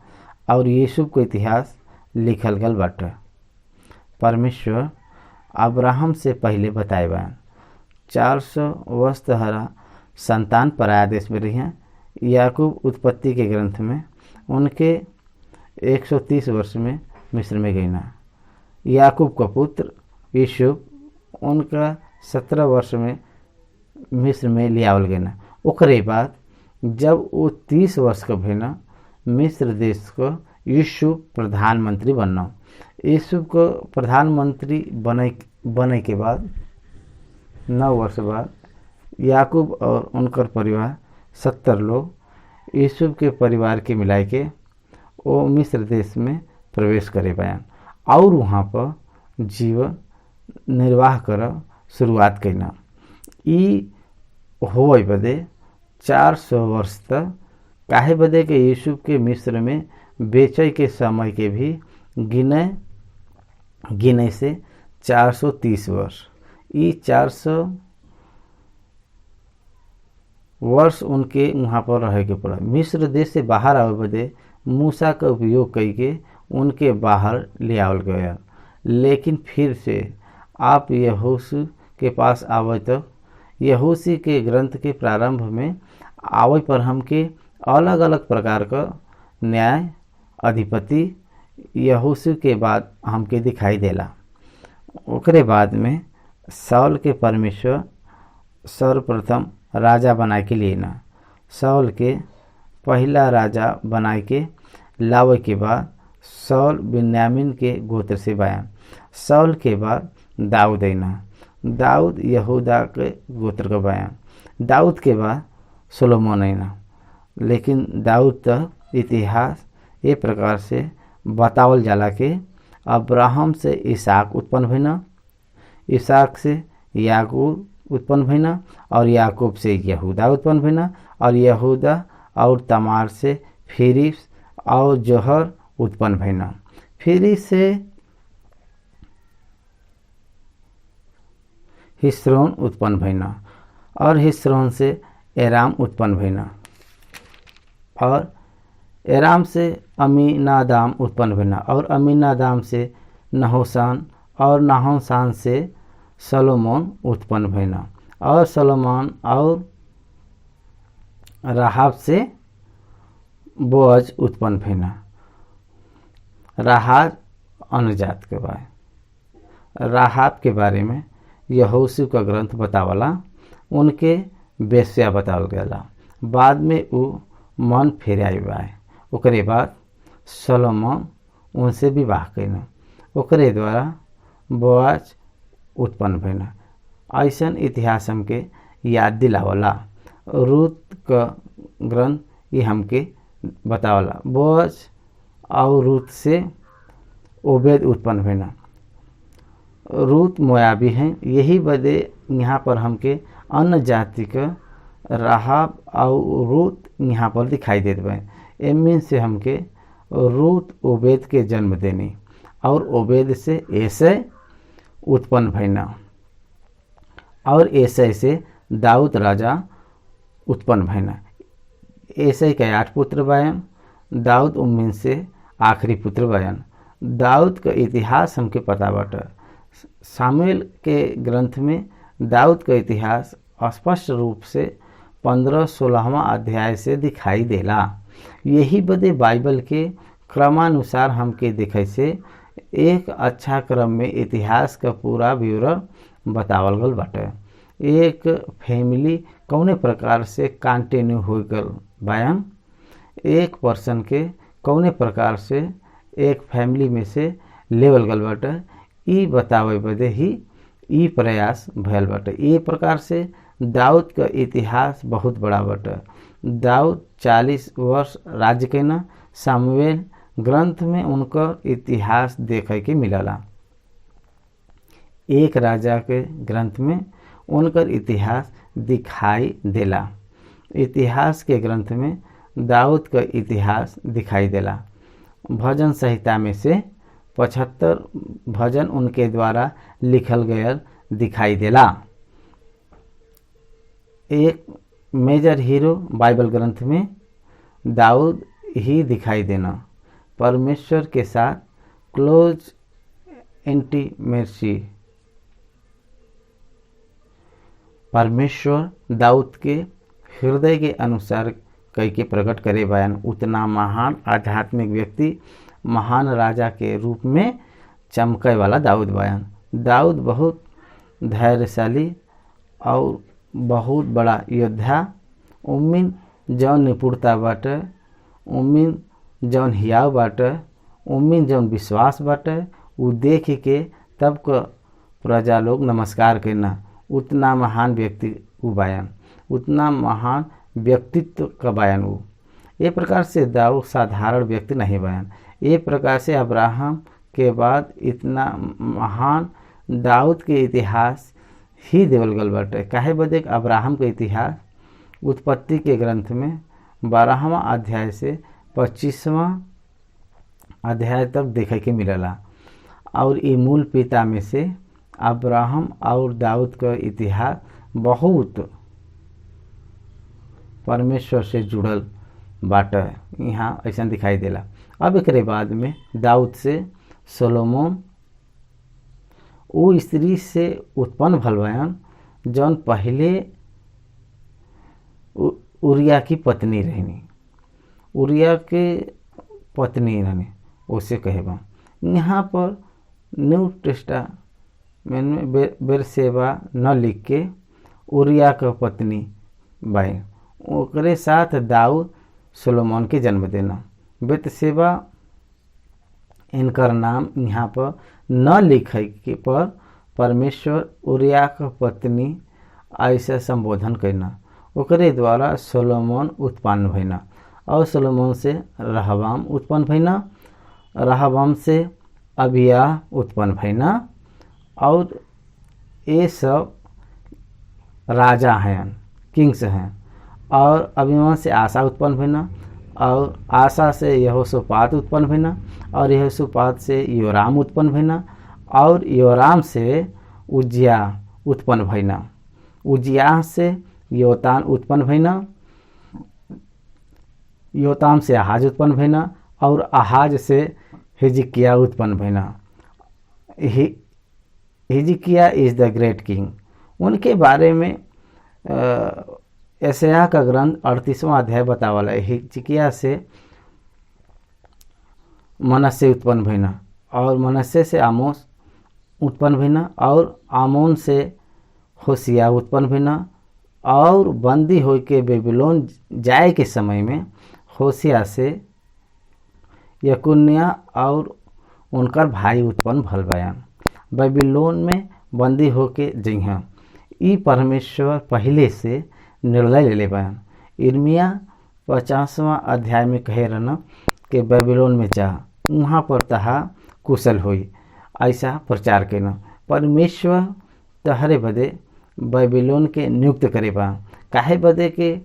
और यूसुफ के इतिहास लिखल गल बाटे। परमेश्वर अब्राहम से पहले बताए बा 400 वर्ष तहरा संतान पराया देश में रही हैं। याकूब उत्पत्ति के ग्रंथ में उनके 130 वर्ष में मिस्र में गई ना। याकूब का पुत्र यूसुफ उनका 17 वर्ष में मिस्र में लियावल गए ना। ओकरे बाद जब वो 30 वर्ष का भेना मिस्र देश को यूसुफ प्रधानमंत्री बनना। यूसुफ को प्रधानमंत्री बने के बाद 9 वर्ष बाद याकूब और उनकर परिवार 70 लोग यूसुफ के परिवार के मिलाए के वो मिस्र देश में प्रवेश करे बयान और वहाँ पर जीवन निर्वाह कर शुरुआत करना। ई होवे बदे 400 वर्ष तक काहे बदे के यूसुफ के मिस्र में बेचे के समय के भी गिने से 430 वर्ष। ई 400 वर्ष उनके वहाँ पर रहे के पड़ा। मिस्र देश से बाहर आवे बदे मूसा का उपयोग करके उनके बाहर ले आवल गया। लेकिन फिर से आप यहोशू के पास आवे तो यहोशू के ग्रंथ के प्रारंभ में आवे पर हमके अलग अलग प्रकार का न्याय अधिपति यहोशू के बाद हमके दिखाई देला। ओकरे बाद में शाऊल के परमेश्वर सर्वप्रथम राजा बनाए के लिए ना शाऊल के पहला राजा बनाए के लावे के बाद शाऊल बिन्यामीन के गोत्र से बयान। शाऊल के बाद दाऊद आईना, दाऊद यहूदा के गोत्र का बयान। दाऊद के बाद सोलोमन आईना। लेकिन दाऊद तक इतिहास ये प्रकार से बतावल जाला कि अब्राहम से इसहाक उत्पन्न भइना, इसहाक से याकूब उत्पन्न भइना और याकूब से यहूदा उत्पन्न भइना और यहूदा और तमार से फिरिस और जोहर उत्पन्न भइना। फिरिस से हिस्रोन उत्पन्न भइना और हिस्रोन से एराम उत्पन्न भइना और एराम से अमीनादाम उत्पन्न भइना और अमीनादाम से नहोसान और नहोसान से सलोमोन उत्पन्न भइना और सलोमोन और राहाब से बोअज उत्पन्न भइना। राहाब अनुजात के बारे राहाब के बारे में यहोशू का ग्रंथ बतावला। उनके बेस्या बतावल गया। बाद में वो मन फेराई बाए। ओकरे बाद सलोमोन उनसे विवाह कैना। ओकरे द्वारा बोअज उत्पन्न भइना। ऐसन इतिहास हमके याद दिलावला। रूत का ग्रंथ ये हमके बतावला। बोअज और रूत से ओबेद उत्पन्न भइना। रूत मोयाबी हैं। यही बदे यहाँ पर हमके अन्य जाति का राहाब और रूत यहाँ पर दिखाई देते हैं। एमिन से हमके रूत ओबेद के जन्म देनी और ओबेद से ऐसे उत्पन्न भइना और ऐसे से दाऊद राजा उत्पन्न भइना। ऐसे के 8 पुत्र बयान। दाऊद उम्मीन से आखिरी पुत्र बयान। दाऊद का इतिहास हमके पता बाटे। सामुएल के ग्रंथ में दाऊद का इतिहास स्पष्ट रूप से 15-16वां अध्याय से दिखाई देला। यही बदे बाइबल के क्रमानुसार हमके दिखे से एक अच्छा क्रम में इतिहास का पूरा विवरण बतावल गल बाटे। एक फैमिली कौने प्रकार से कंटिन्यू हो गल बयान। एक पर्सन के कौने प्रकार से एक फैमिली में से लेवल गल बाटे ई बतावे बदे ही ई प्रयास भयल बाटे। ये प्रकार से दाऊद का इतिहास बहुत बड़ा बाटे। दाऊद 40 वर्ष राज्य कैना। सामुएल ग्रंथ में उनका इतिहास देखे के मिलला। एक राजा के ग्रंथ में उनका इतिहास दिखाई देला। इतिहास के ग्रंथ में दाऊद का इतिहास दिखाई देला। भजन संहिता में से 75 भजन उनके द्वारा लिखल गया दिखाई देला। एक मेजर हीरो बाइबल ग्रंथ में दाऊद ही दिखाई देना। परमेश्वर के साथ क्लोज इंटीमेसी। परमेश्वर दाऊद के हृदय के अनुसार कई के प्रकट करे बयान। उतना महान आध्यात्मिक व्यक्ति महान राजा के रूप में चमके वाला दाऊद बयान। दाऊद बहुत धैर्यशाली और बहुत बड़ा योद्धा। उम्मीन जौन निपुणता बाटे, उम्मीन जौन हियाव बाटे, उम्मीन जौन विश्वास बाटे, वो देख के तब का प्रजा लोग नमस्कार करना। उतना महान व्यक्ति वो बयान, उतना महान व्यक्तित्व का बयान वो। ये प्रकार से दाऊद साधारण व्यक्ति नहीं बयान। ये प्रकार से अब्राहम के बाद इतना महान दाऊद के इतिहास ही देवल गल बाटे। काहे बदे अब्राहम के इतिहास उत्पत्ति के ग्रंथ में 12वां अध्याय से 25वां अध्याय तक देखे के मिलला। और ये मूल पिता में से अब्राहम और दाऊद का इतिहास बहुत परमेश्वर से जुड़ल बाटे। यहाँ ऐसा दिखाई देला। अब एकरे बाद में दाऊद से सोलोमन वो स्त्री से उत्पन्न भल बयान जौन पहले उरिया की पत्नी रहनी, उरिया के पत्नी रहनी, उसे कहेबा। यहाँ पर न्यू टेस्टामेंट में बेरसेबा न लिख के उरिया के पत्नी बाई, ओकरे साथ दाऊद सोलोमन के जन्म देना। बेतसेबा इनकर नाम यहाँ पर न लिखे के पर परमेश्वर उरिया के पत्नी ऐसा संबोधन करना, ओकरे द्वारा सोलोमन उत्पन्न भइना और सोलोमन से रहबाम उत्पन्न भइना, रहबाम से अबिया उत्पन्न भइना और ये सब राजा हैं, किंग्स हैं। और अभिमान से आशा उत्पन्न भइना और आशा से यहोशापात उत्पन्न भइना और यहोशापात से योराम उत्पन्न भइना और योराम से उज्जिया उत्पन्न भइना, उज्जिया से योताम उत्पन्न भइना, योताम से आहाज उत्पन्न भइना और आहाज से हिजकिया उत्पन्न भइना। हिजकिया इज़ द ग्रेट किंग। उनके बारे में यशायाह का ग्रंथ 38वां अध्याय बतावला है। हिजकिया से मनश्शे उत्पन्न भइना और मनश्शे से आमोस उत्पन्न भइना और आमोन से होशिया उत्पन्न भइना और बंदी होई के बेबीलोन जाए के समय में होशिया से यकुन्या और उनकर भाई उत्पन्न भल बयान। बेबीलोन में बंदी होके जइहा ई परमेश्वर पहले से निर्णय ले ले बयान। इर्मिया 50वां अध्याय में कहे रहना कि बेबीलोन में चाह वहाँ पर तहा कुशल होई, ऐसा प्रचार करना। परमेश्वर तहरे बदे बेबीलोन के नियुक्त करे बा, काहे बदे के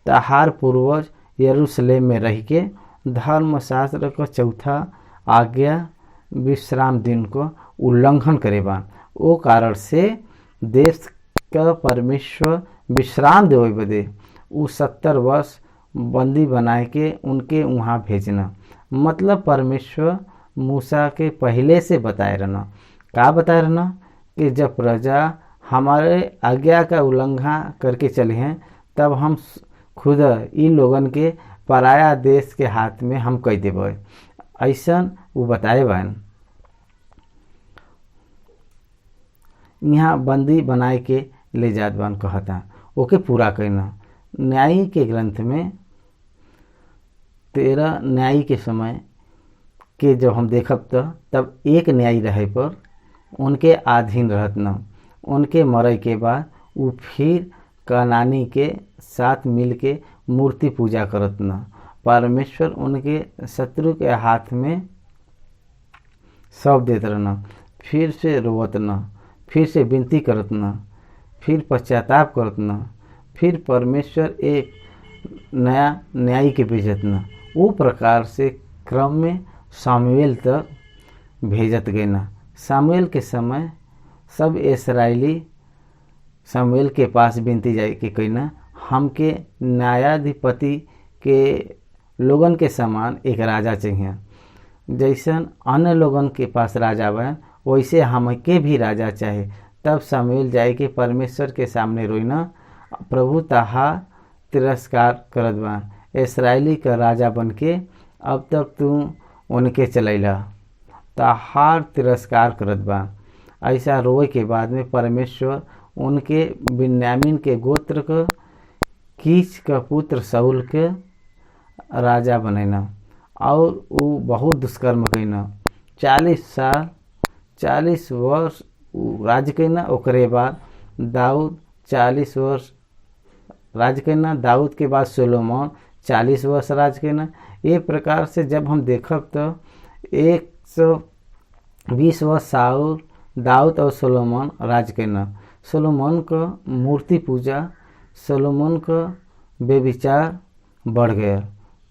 तहार पूर्वज यरूशलेम में रह के धर्मशास्त्र का चौथा आज्ञा विश्राम दिन को उल्लंघन करे बा। वो कारण से देश का परमेश्वर विश्राम देवे बदे उ 70 वर्ष बंदी बनाए के उनके वहाँ भेजना। मतलब परमेश्वर मूसा के पहले से बताए रहना, का बताए रहना कि जब प्रजा हमारे आज्ञा का उल्लंघन करके चले हैं तब हम खुद इन लोगन के पराया देश के हाथ में हम कह देवे, ऐसा वो बताए बन। यहाँ बंदी बनाए के ले जात बन कहता ओके पूरा करना। न्यायी के ग्रंथ में 13 न्यायी के समय के जब हम देखब तब एक न्यायी रहे पर उनके अधीन रहत न, उनके मरे के बाद वो फिर कनानी के साथ मिल के मूर्ति पूजा करत न। परमेश्वर उनके शत्रु के हाथ में सौंप देत रहना, फिर से रोवत न, फिर से विनती करत न, फिर पश्चाताप करत न, फिर परमेश्वर एक नया न्यायी के भेजत न। वो प्रकार से क्रम में सामुएल तक भेजत गए न। सामुएल के समय सब इस्राएली सामुएल के पास विनती जाए कि कहना हमके न्यायाधिपति के लोगन के समान एक राजा चाहिए, जैसन अन्य लोगन के पास राजा बन वैसे हमके भी राजा चाहे। तब सामुएल जाए के परमेश्वर के सामने रोइना, प्रभु तहा तिरस्कार करत बा, इस्राएली का राजा बन के अब तक तू उनके चलैला, तहार तिरस्कार करत बा। ऐसा रोए के बाद में परमेश्वर उनके बिन्यामीन के गोत्र का कीच का पुत्र शाऊल के राजा बनैना और वो बहुत दुष्कर्म कैना। 40 वर्ष राज कैना। ओकरे बाद दाऊद 40 वर्ष राज कैना। दाऊद के बाद सोलोमन 40 वर्ष राज कैना। ये प्रकार से जब हम देखब तो 120 वर्ष शाऊल, दाऊद और सोलोमन राज कैना। सोलोमन का मूर्ति पूजा, सोलोमन का बेविचार बढ़ गया।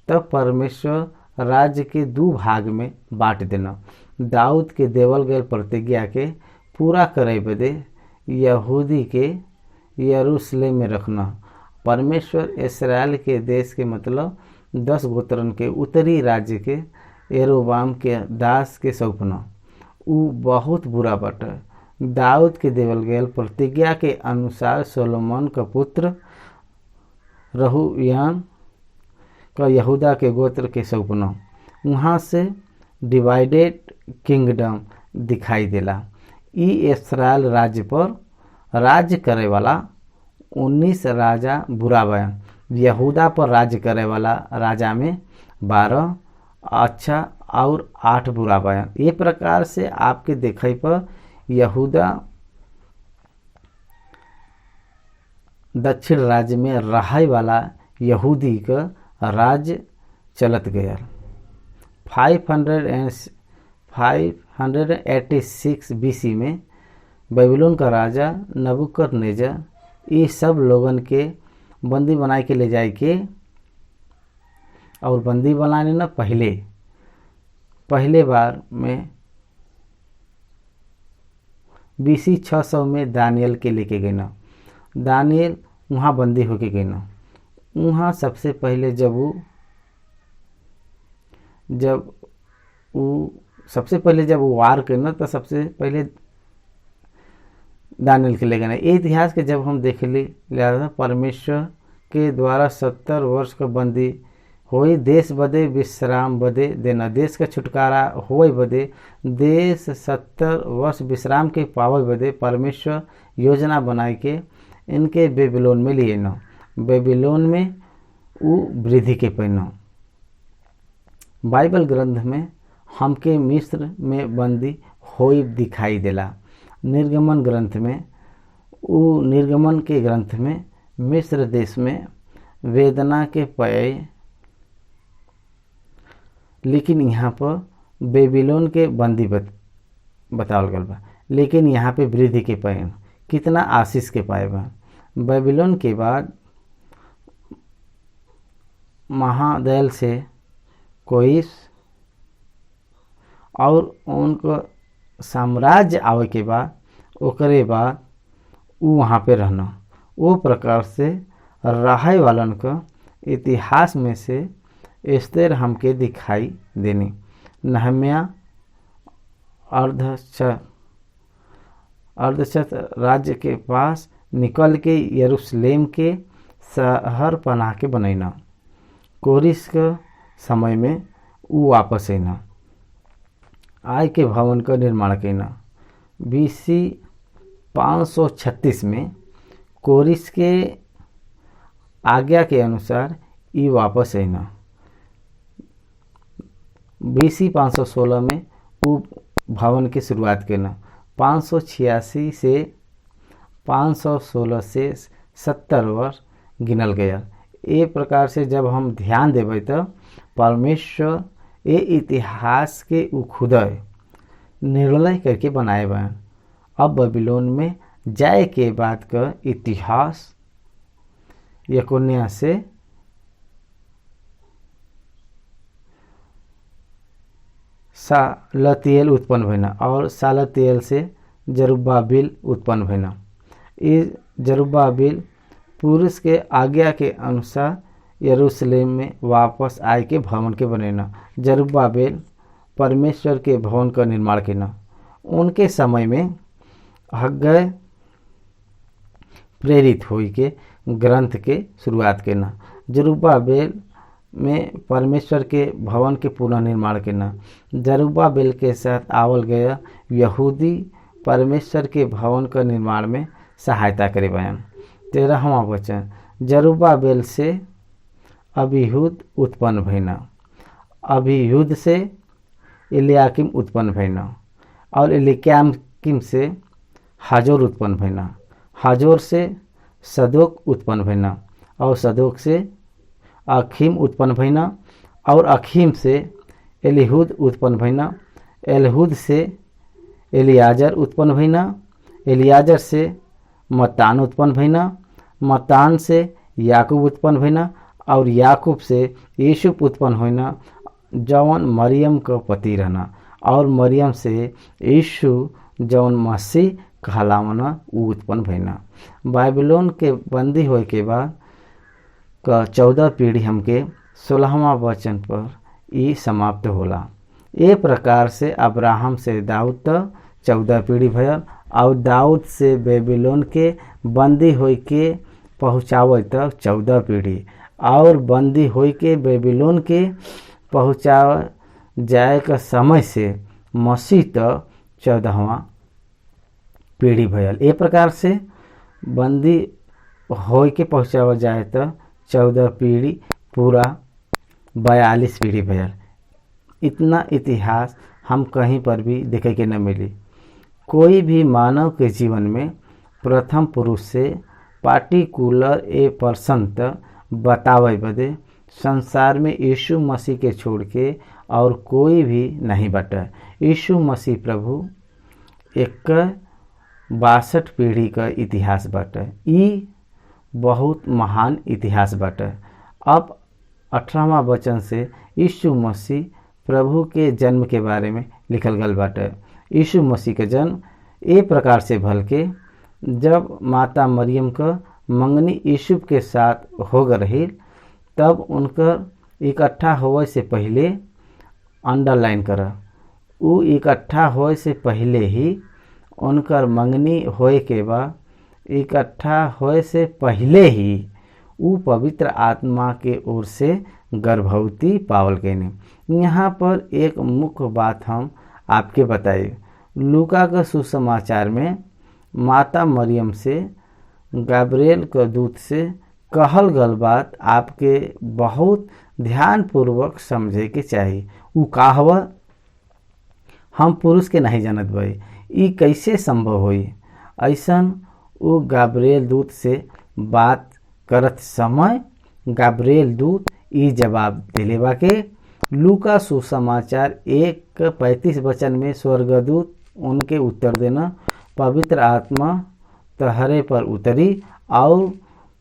तब परमेश्वर राज्य के 2 भाग में बांट देना। दाऊद के देवल गए प्रतिज्ञा के पूरा करे बदे यहूदी के यरूशलेम में रखना। परमेश्वर इस्राएल के देश के मतलब 10 गोत्रन के उत्तरी राज्य के यरोबाम के दास के सौंपना उ बहुत बुरा बाटे। दाऊद के देवल गयल प्रतिज्ञा के अनुसार सोलोमन का पुत्र रहुयाम का यहूदा के गोत्र के सौंपना। वहाँ से डिवाइडेड किंगडम दिखाई देला। ई इस्राएल राज्य पर राज्य करे वाला 19 राजा बुरा बयान। यहूदा पर राज्य करे वाला राजा में 12 अच्छा और 8 बुरा बयान। ये प्रकार से आपके देखे पर यहूदा दक्षिण राज्य में रहे वाला यहूदी का राज्य चलत गया। 586 बीसी में बेबीलोन का राजा नबूकदनेस्सर ये सब लोगन के बंदी बनाए के ले जाए के, और बंदी बनाने न पहले बार में बीसी 600 में दानियल के लेके गए ना। दानियल वहाँ बंदी होके गए ना। वहाँ सबसे पहले जब वो वार करना तो सबसे पहले दानियल के ले गए ना। ये इतिहास के जब हम देख लिया परमेश्वर के द्वारा 70 वर्ष का बंदी होई देश बदे विश्राम बदे देना। देश का छुटकारा होए बदे देश 70 वर्ष विश्राम के पावे बदे परमेश्वर योजना बनाए के इनके बेबीलोन में लिए न। बेबीलोन में वो वृद्धि के पैना। बाइबल ग्रंथ में हमके मिस्र में बंदी होई दिखाई देला। निर्गमन के ग्रंथ में मिस्र देश में वेदना के पय, लेकिन यहाँ पर बेबीलोन के बंदी बतावल गल बा। लेकिन यहाँ पे वृद्धि के पय कितना आशीष के पाए बा। बेबीलोन के बाद महादयल से कोइस और उनको साम्राज्य आवे के बाद ओकरे बाद वहाँ पे रहना। वो प्रकार से रहे वालन का इतिहास में से एस्तेर हमके दिखाई देनी। नहम्या अर्धशत राज्य के पास निकल के यरूशलेम के शहर पनाह के बनैना। कोरिस के समय में वो वापस आना आय के भवन का निर्माण करना। बीसी 536 में कोरिस के आज्ञा के अनुसार ये वापस आना। बीसी 516 में वो भवन की शुरुआत करना। 586 से 516 से 70 वर्ष गिनल गया। ये प्रकार से जब हम ध्यान देवे तो परमेश्वर ये इतिहास के खुदय निर्णय करके बनाए बन। अब बेबीलोन में जाए के बाद का इतिहास यकोन्या से सालतिएल उत्पन्न भइना और सालतिएल से जरुब्बाबिल उत्पन्न भइना। ये जरुब्बाबिल पुरुष के आज्ञा के अनुसार यरूशलेम में वापस आए के भवन के बनेना। जरुब्बाबिल परमेश्वर के भवन का निर्माण करना। उनके समय में हग्गै प्रेरित हुई के ग्रंथ के शुरुआत करना। जरुब्बाबिल में परमेश्वर के भवन के पुनः निर्माण करना। जरुब्बाबिल के साथ आवल गया यहूदी परमेश्वर के भवन का निर्माण में सहायता करे बयान। 13वां वचन जरुब्बाबिल से अबीहूद उत्पन्न भइना। अबीहूद से इल्याकीम उत्पन्न भइना और इल्याकीम से हाजोर उत्पन्न भइना। हाजोर से सदोक उत्पन्न भइना और सदोक से अखीम उत्पन्न भइना और अखीम से एलीहूद उत्पन्न भइना। एलीहूद से एलियाजर उत्पन्न भइना। एलियाजर से मत्तान उत्पन्न भइना। मत्तान से याकूब उत्पन्न भइना और याकूब से यूसुफ उत्पन्न होना जौन मरियम का पति रहना और मरियम से यीशु जौन मसीह कहलावना वो उत्पन्न भइना। बाइबलोन के बंदी होए के बाद का 14 पीढ़ी हमके 16वां वचन पर ये समाप्त होला। ए प्रकार से अब्राहम से दाऊद तक 14 पीढ़ी भयल और दाऊद से बेबीलोन के बंदी होई के पहुँचावे तक 14 पीढ़ी और बंदी होई के बेबीलोन के पहुँचा जाए का समय से मसीह तक 14वां पीढ़ी भयल। ए प्रकार से बंदी होई के पहुँचावा जाए तो 14 पीढ़ी पूरा 42 पीढ़ी भयल। इतना इतिहास हम कहीं पर भी देखे के न मिली। कोई भी मानव के जीवन में प्रथम पुरुष से पार्टिकुलर ए पर्सन तक बतावे बदे संसार में यीशु मसीह के छोड़ के और कोई भी नहीं बटा। यीशु मसीह प्रभु एक 62 पीढ़ी का इतिहास बाटे। ई बहुत महान इतिहास बाटे। अब 18वां वचन से यीशु मसीह प्रभु के जन्म के बारे में लिखल गल बाटे। यीशु मसीह के जन्म ए प्रकार से भल के जब माता मरियम का मंगनी यूसुफ के साथ हो रही तब उनकर इकट्ठा होवे से पहले अंडरलाइन कर उ इकट्ठा होए से पहले ही उनकर मंगनी होए के बाद इकट्ठा होए से पहले ही उ पवित्र आत्मा के ओर से गर्भवती पावल गए। यहाँ पर एक मुख्य बात हम आपके बताए। लूका का सुसमाचार में माता मरियम से गाब्रिएल का दूत से कहल गल बात आपके बहुत ध्यानपूर्वक समझे के चाहिए। उ का हवा हम पुरुष के नहीं जानत भाई ई कैसे संभव होई। ऐसन वो गाब्रिएल दूत से बात करत समय गाब्रिएल दूत ई जवाब दिले बा के लूका सुसमाचार 1:35 वचन में स्वर्गदूत उनके उत्तर देना पवित्र आत्मा तहरे पर उतरी और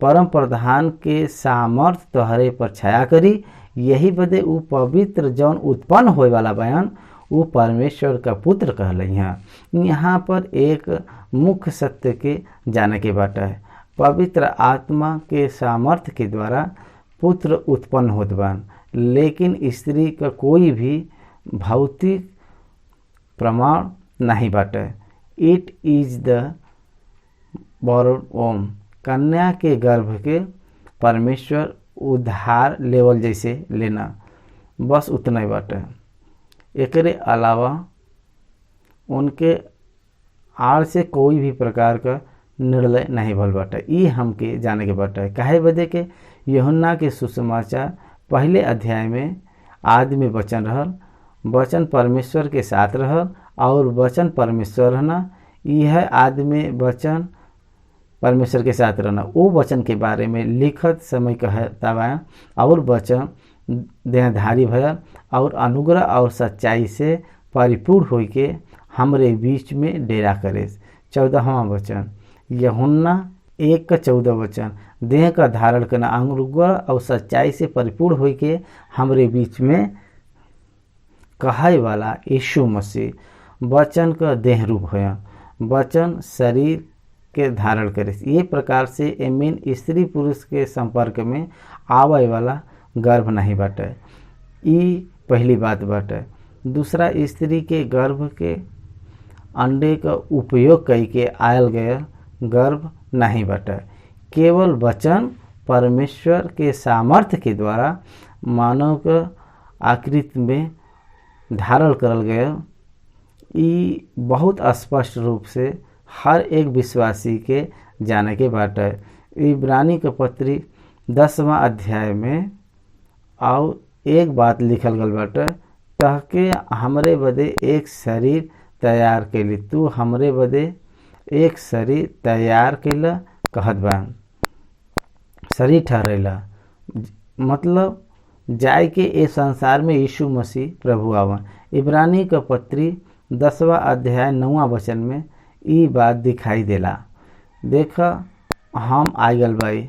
परम प्रधान के सामर्थ तहरे पर छाया करी। यही बदे उ पवित्र जौन उत्पन्न होए वाला बयान वो परमेश्वर का पुत्र कहले हैं। यहाँ पर एक मुख्य सत्य के जाने के बाटा है। पवित्र आत्मा के सामर्थ्य के द्वारा पुत्र उत्पन्न होत बान, लेकिन स्त्री का कोई भी भौतिक प्रमाण नहीं बाटे। इट इज द बोरोड ओम कन्या के गर्भ के परमेश्वर उधार लेवल जैसे लेना, बस उतना ही बाटे। एकरे अलावा उनके आड़ से कोई भी प्रकार का निर्णय नहीं भल बाटे। ई हमके जाने के बाटे। काहे बदे के यूहन्ना के सुसमाचार पहले अध्याय में आदि वचन रहल, वचन परमेश्वर के साथ रहल और वचन परमेश्वर रहना। यह आदि वचन परमेश्वर के साथ रहना वो वचन के बारे में लिखत समय कहता बा और वचन देहधारी भयल और अनुग्रह और सच्चाई से परिपूर्ण होई के हमरे बीच में डेरा करे। 14वां वचन यूहन्ना 1:14 वचन देह का धारण करना अनुग्रह और सच्चाई से परिपूर्ण होई के हमरे बीच में कहे वाला यीशु मसीह वचन का देह रूप होया। वचन शरीर के धारण करे। ये प्रकार से एमीन स्त्री पुरुष के संपर्क में आवे वाला गर्भ नहीं बाटे। ई पहली बात बाटे। दूसरा, स्त्री के गर्भ के अंडे का उपयोग कई के आयल गया गर्भ नहीं बाटे। केवल वचन परमेश्वर के सामर्थ्य के द्वारा मानव के आकृति में धारण करल गया। ई बहुत स्पष्ट रूप से हर एक विश्वासी के जाने के बाटे। इब्रानी के पत्री 10वां अध्याय में और एक बात लिखल गल बाटे, तहके हमरे बदे एक शरीर तैयार कैली, तू हमरे बदे एक शरीर तैयार कैला कहत बा। शरीर ठहरेला मतलब जाय के ए संसार में यीशु मसीह प्रभु आवन। इब्रानी का पत्री 10वां अध्याय 9वां वचन में ई बात दिखाई देला। देखा हम आगल भाई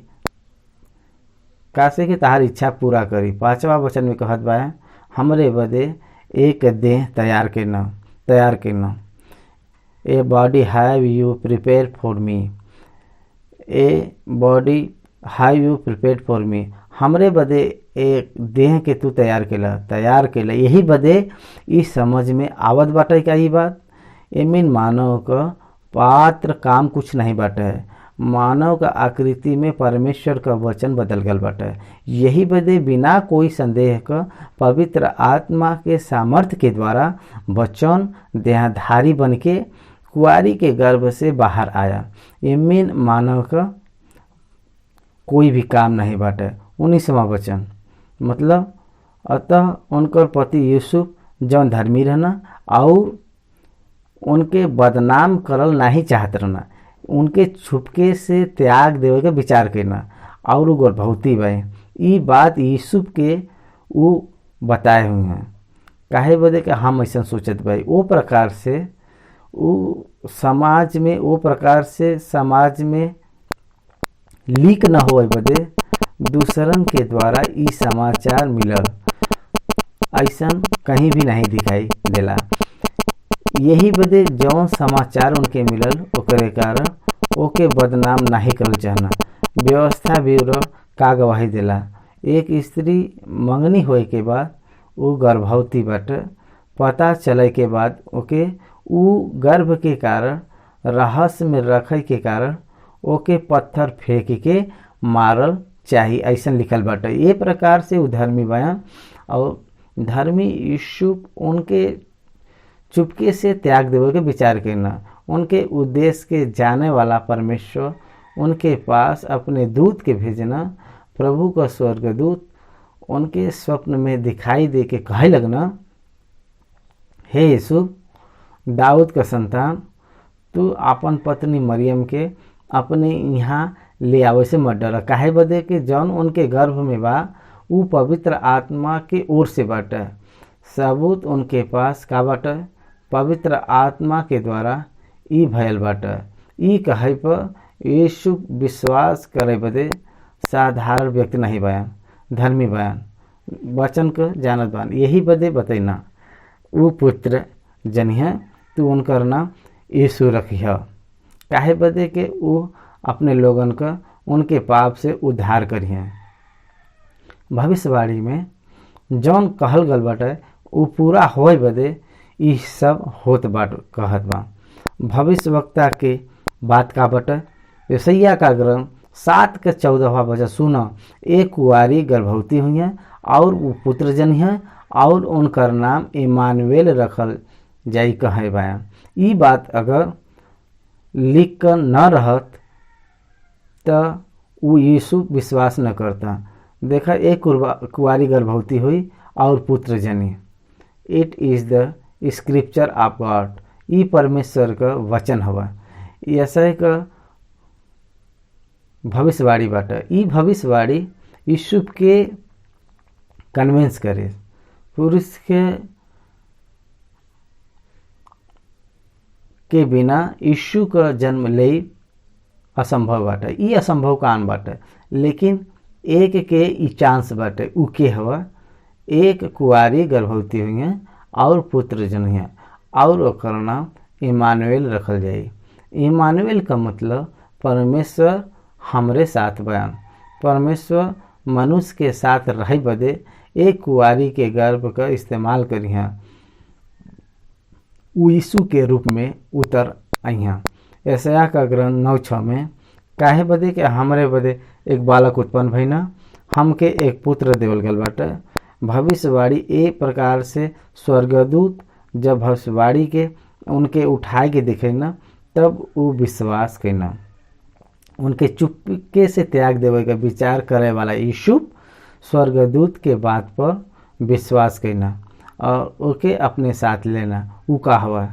कासे के तहार इच्छा पूरा करी। 5वां वचन में कहत बा हमरे बदे एक देह तैयार करना। A body have you prepare for me. A body have you prepare for me. हमरे बदे एक देह के तू तैयार केला यही बदे ई समझ में आवत बाटे का ई बात। एमिन मानव का पात्र काम कुछ नहीं बाटे। मानव का आकृति में परमेश्वर का वचन बदल गल बाटे। यही बदे बिना कोई संदेह का पवित्र आत्मा के सामर्थ्य के द्वारा वचन देहधारी बन के कुआरी के गर्भ से बाहर आया। एमिन मानव का कोई भी काम नहीं बाटे। 19वां वचन मतलब अतः उनकर पति यूसुफ जौन धर्मी रहना और उनके बदनाम करल नहीं चाहत रहना, उनके छुपके से त्याग देवे के विचार करना और गर्भवती बाई। ई बात यूसुफ के वो बताए हुए हैं। काहे बदे कि हम ऐसा सोचत बाई वो प्रकार से समाज में लीक न हो बदे दूसरन के द्वारा ई समाचार मिलल ऐसा कहीं भी नहीं दिखाई देला। यही बदे जौन समाचार उनके मिलल ओकरे कारण ओके बदनाम नहीं करल चाहना। व्यवस्था ब्यूरो का गवाही देला। एक स्त्री मंगनी होए के बाद वो गर्भवती बाटे। पता चले के बाद ओके उ गर्भ के कारण रहस्य में रखे के कारण ओके पत्थर फेंक के मारल चाहिए ऐसा लिखल बाटे। ये प्रकार से वो धर्मी बयान और धर्मी यूसुफ उनके चुपके से त्याग देवे के विचार करना। उनके उद्देश्य के जाने वाला परमेश्वर उनके पास अपने दूत के भेजना। प्रभु का स्वर्गदूत उनके स्वप्न में दिखाई दे के कहे लगना, हे यूसुफ दाऊद का संतान, तू अपन पत्नी मरियम के अपने यहाँ ले आवे से मत डरा। काहे बदे कि जौन उनके गर्भ में बा उ पवित्र आत्मा के ओर से बाटे। सबूत उनके पास का बाटे? पवित्र आत्मा के द्वारा ई भयल बाटे। ई कहे पर यीशु विश्वास करे बदे साधारण व्यक्ति नहीं बयान, धर्मी बयान, वचन को जानत बयान। यही बदे बतैना उ पुत्र जनिह तू उनकर नाम यीशु रखिह। काहे बदे के उ अपने लोगन का उनके पाप से उद्धार करिए। भविष्यवाणी में जौन कहल गल बाटे उ पूरा होए बदे ई सब होत बाट कहत बा। भविष्यवक्ता के बात का बाटे? यशायाह का ग्रंथ 7 के 14वां वचन सुना, एक कुंवारी गर्भवती हुई है और वो पुत्र जनी है और उनकर नाम इमानुएल रखल जाई कहे बयान। ई बात अगर लिख कर न रहत तो वो यीशु विश्वास न करता। देखा एक कुंवारी गर्भवती हुई और पुत्र जनी। It is the scripture of God. ई परमेश्वर का वचन हवा। यशायाह का भविष्यवाणी बाटे। ई भविष्यवाणी यूसुफ के कन्विंस करे। पुरुष के बिना यीशु का जन्म ले असंभव बाटे। ई असंभव काम बाटे, लेकिन एक के ई चांस बाटे। उ के हवा? एक कुंवारी गर्भवती हुई है और पुत्र जन है और ओकर नाम इमानुएल रखल जाई। इमानुएल का मतलब परमेश्वर हमरे साथ बयान। परमेश्वर मनुष्य के साथ रहे बदे एक कुंवारी के गर्भ का इस्तेमाल करिहा। उ यीशु के रूप में उतर अइहा। यशायाह का ग्रंथ 9:6 में काहे बदे के हमरे बदे एक बालक उत्पन्न भइना, हमके एक पुत्र देवल गल बाटे। भविष्यवाणी एक प्रकार से स्वर्गदूत जब भविष्यवाणी के उनके उठाए के दिखेना तब वो विश्वास करना। उनके चुपके से त्याग देवे का विचार करे वाला यीशु स्वर्गदूत के बात पर विश्वास करना और उनके अपने साथ लेना। उ का हुआ?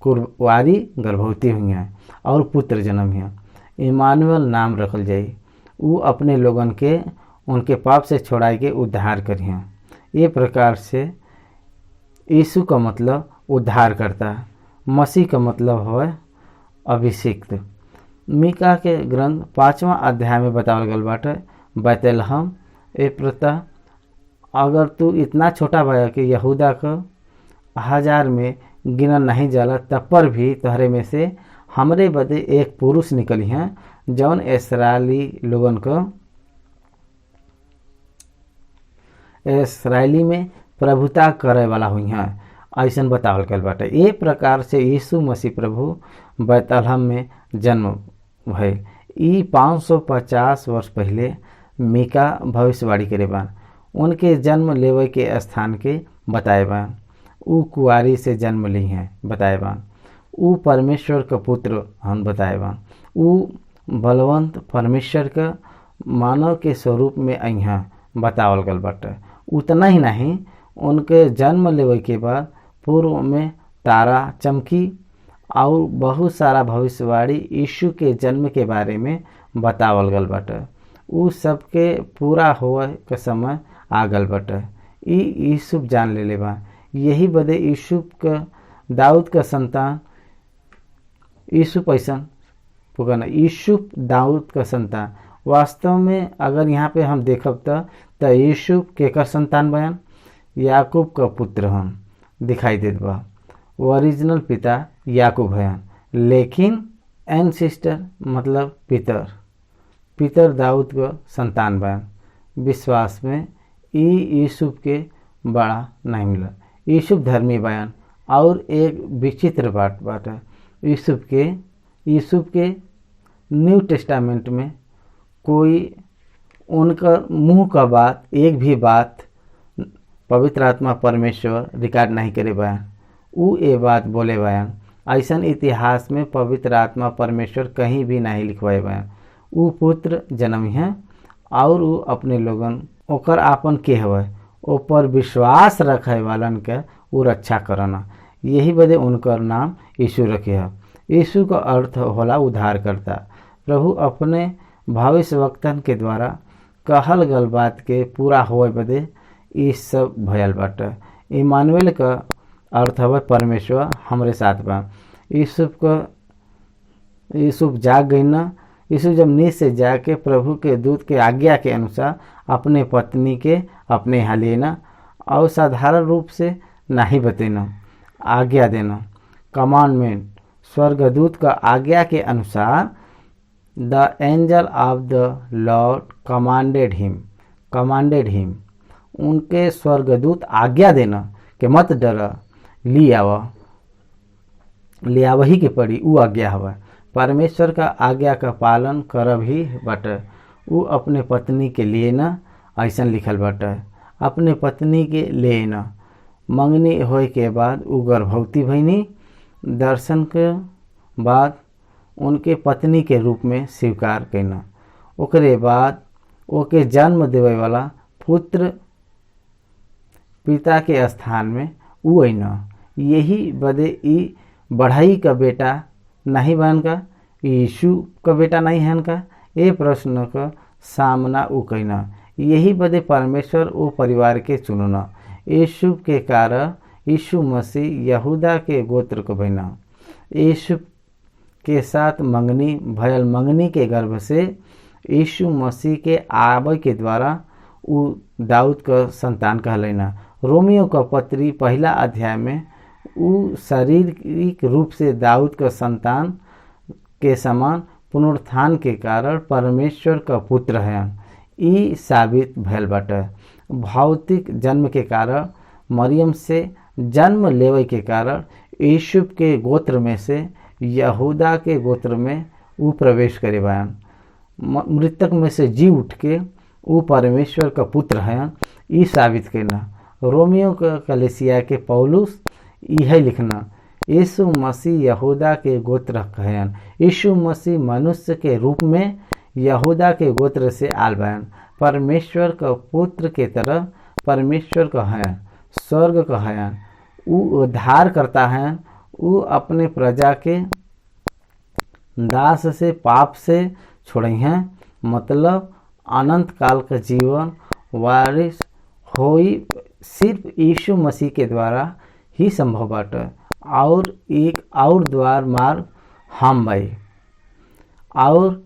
कुंवारी गर्भवती हुई है और पुत्र जन्म है। इमानुएल नाम रखल जाई। उ अपने लोगन के उनके पाप से छोड़ाई के उद्धार करिए। ये प्रकार से यीशु का मतलब उद्धार करता। मसीह का मतलब है अभिषिक्त। मीका के ग्रंथ 5वां अध्याय में बतावल गल बाटे, बैतलहम ए प्रता अगर तू इतना छोटा भया कि यहूदा का 1000 में गिनल नहीं जाला, तब पर भी तोहरे में से हमरे बदे एक पुरुष निकली हैं जौन इस्राएली लोगन को इसराइली में प्रभुता करे वाला हुई हैं, ऐसा बतावल गल बाटे। ये प्रकार से यीशु मसीह प्रभु बैतलहम में जन्म भइल। ई 550 वर्ष पहले मीका भविष्यवाणी करे बा। उनके जन्म लेवे के स्थान के बताए बा। ऊ कुआरी से जन्म ली हैं बताए बा। ऊ परमेश्वर का पुत्र हम बताए बा। ऊ बलवंत परमेश्वर का मानव के स्वरूप में अइहा बतावल गल बाटे। उतना ही नहीं, उनके जन्म लेवे के बाद पूर्व में तारा चमकी और बहुत सारा भविष्यवाणी यीशु के जन्म के बारे में बतावल गल बाटे। उ सबके पूरा होए के समय आ गल बाटे। यूसुफ जान ले बा। यही बदे यूसुफ का दाऊद का संतान यूसुफ ऐसा पुकाना यूसुफ दाऊद का संतान। वास्तव में अगर यहाँ पे हम देखब तो यूसुफ केकर संतान बयान याकूब का पुत्र हम दिखाई देत बा। ओरिजिनल पिता याकूब हयान, लेकिन एनसिस्टर मतलब पितर दाऊद का संतान बयान। विश्वास में यूसुफ के बड़ा नहीं मिला। यूसुफ धर्मी बयान। और एक विचित्र बात है यूसुफ के न्यू टेस्टामेंट में कोई उनका मुंह का बात, एक भी बात पवित्र आत्मा परमेश्वर रिकॉर्ड नहीं करे बयान। ऊ ये बात बोले बयान। ऐसा इतिहास में पवित्र आत्मा परमेश्वर कहीं भी नहीं लिखवाए बयान। ऊ पुत्र जन्म है और ऊ अपने लोगन ओकर आपन के हवे ऊपर विश्वास रखे वालन के ऊ रक्षा करना। यही बदे उनकर नाम यीशु रखे है। यीशु का अर्थ होला उद्धारकर्ता। प्रभु अपने भविष्यवक्तन के द्वारा कहल गल बात के पूरा होए बदे ई सब भयल बाटे। इमानुएल का अर्थ हवे परमेश्वर हमरे साथ बा। यूसुफ जाग गई ना। यूसुफ जब नींद से जाके प्रभु के दूत के आज्ञा के अनुसार अपने पत्नी के अपने यहाँ लेना और साधारण रूप से नहीं बतेना, आज्ञा देना। कमांडमेंट स्वर्गदूत का आज्ञा के अनुसार the angel of the Lord commanded him उनके स्वर्गदूत आज्ञा देना कि मत डर, लियाव ही के पड़ी। ऊ आज्ञा हवा परमेश्वर का आज्ञा का पालन करब ही बाटे। ऊ अपने पत्नी के लिए ना ऐसा लिखल बाटे। अपने पत्नी के लिए ना मंगनी होए के बाद ऊ गर्भवती भईनी। दर्शन के बाद उनके पत्नी के रूप में स्वीकार कैना। ओकरे बाद ओके जन्म देवे वाला पुत्र पिता के स्थान में ऊ अइना। यही बदे ई बढ़ई का बेटा नहीं बन का, यीशु का बेटा नहीं है का। ये प्रश्न का सामना ऊ कैना। यही बदे परमेश्वर वो परिवार के चुनना। यीशु के कारण यीशु मसीह यहूदा के गोत्र को बना। यीशु के साथ मंगनी भयल मंगनी के गर्भ से यीशु मसीह के आवे के द्वारा ऊ दाऊद का संतान कहलेना। रोमियो का पत्री पहला अध्याय में ऊ शारीरिक रूप से दाऊद का संतान के समान पुनरुत्थान के कारण परमेश्वर का पुत्र है ई साबित भयल बाटे। भौतिक जन्म के कारण मरियम से जन्म लेवे के कारण यूसुफ के गोत्र में से यहूदा के गोत्र में ऊ प्रवेश करे बयान। मृतक में से जी उठ के ऊ परमेश्वर का पुत्र है ई साबित करना। रोमियो का कलेसिया के पौलुस यह लिखना यीशु मसीह यहूदा के गोत्र हैं। यीशु मसीह मनुष्य के रूप में यहूदा के गोत्र से आल बयान। परमेश्वर का पुत्र के तरह परमेश्वर का है, स्वर्ग का है। ऊ उद्धार करता है। ऊ अपने प्रजा के दास से पाप से छोड़े हैं। मतलब अनंत काल का जीवन वारिस होई सिर्फ यीशु मसीह के द्वारा ही संभव बाटे। और एक और द्वार मार्ग हम भाई और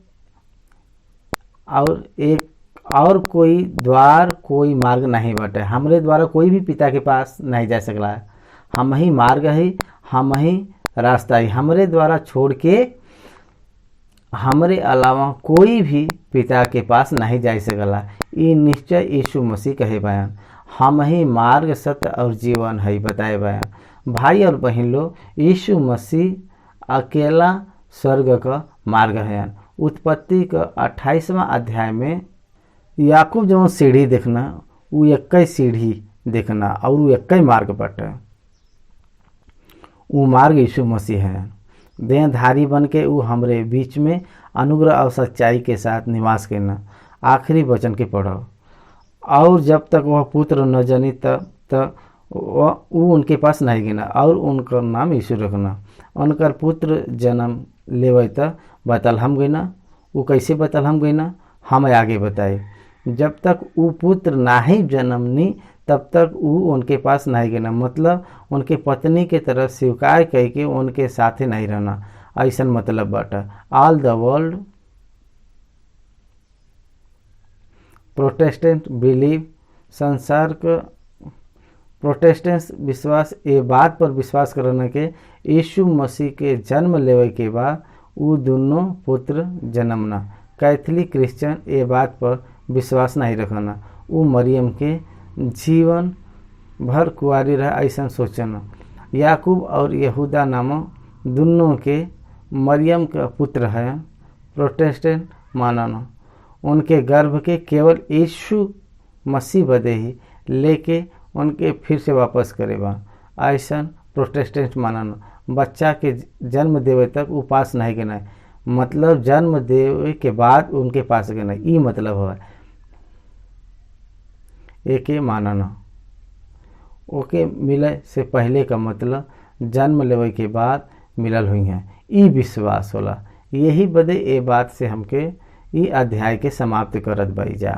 एक और कोई द्वार कोई मार्ग नहीं बाटे। हमरे द्वारा कोई भी पिता के पास नहीं जा सकला है। हम ही मार्ग है, हम ही रास्ता है। हमरे द्वारा छोड़ के हमरे अलावा कोई भी पिता के पास नहीं जा सकला। ये निश्चय यीशु मसीह कहे बयान। हम ही मार्ग सत्य और जीवन है बताए बयान। भाई और बहन लोग, यीशु मसीह अकेला स्वर्ग का मार्ग है। उत्पत्ति का 28वां अध्याय में याकूब जब सीढ़ी देखना वो एक सीढ़ी देखना और वो एक मार्ग बटे, वो मार्ग यीशु मसीह है। देहधारी बन के वो हमरे बीच में अनुग्रह और सच्चाई के साथ निवास करना। आखिरी वचन के पढ़ो, और जब तक वह पुत्र न जनी तब वो उनके पास नहीं गिना और उनका नाम यीशु रखना। उनकर पुत्र जन्म लेवे तब बतलहम गईना। वो कैसे बतलहम गईना हम आगे बताए। जब तक वो पुत्र नाही जन्मनी तब तक वो उनके पास नहीं गिना, मतलब उनके पत्नी के तरफ स्वीकार करके उनके साथे नहीं रहना, ऐसा मतलब बाटा। ऑल द वर्ल्ड प्रोटेस्टेंट बिलीव, संसार का प्रोटेस्टेंट्स विश्वास ये बात पर विश्वास करने के यीशु मसीह के जन्म लेवे के बाद वो दोनों पुत्र जन्मना। कैथलिक क्रिश्चियन ये बात पर विश्वास नहीं रखना, वो मरियम के जीवन भर कुआरी रहा ऐसा सोचना। याकूब और यहूदा नामक दोनों के मरियम का पुत्र है। प्रोटेस्टेंट मानना उनके गर्भ के केवल यीशु मसीह बदे ही लेके उनके फिर से वापस करेगा, ऐसा प्रोटेस्टेंट मानना। बच्चा के जन्म देवे तक वो पास नहीं गना, मतलब जन्म देवे के बाद उनके पास गना, ये मतलब है। एक मानना ओके मिले से पहले का मतलब जन्म लेवे के बाद मिलल हुई हैं, ई विश्वास होला। यही बदे ये बात से हमके ई अध्याय के समाप्त करत बई जा।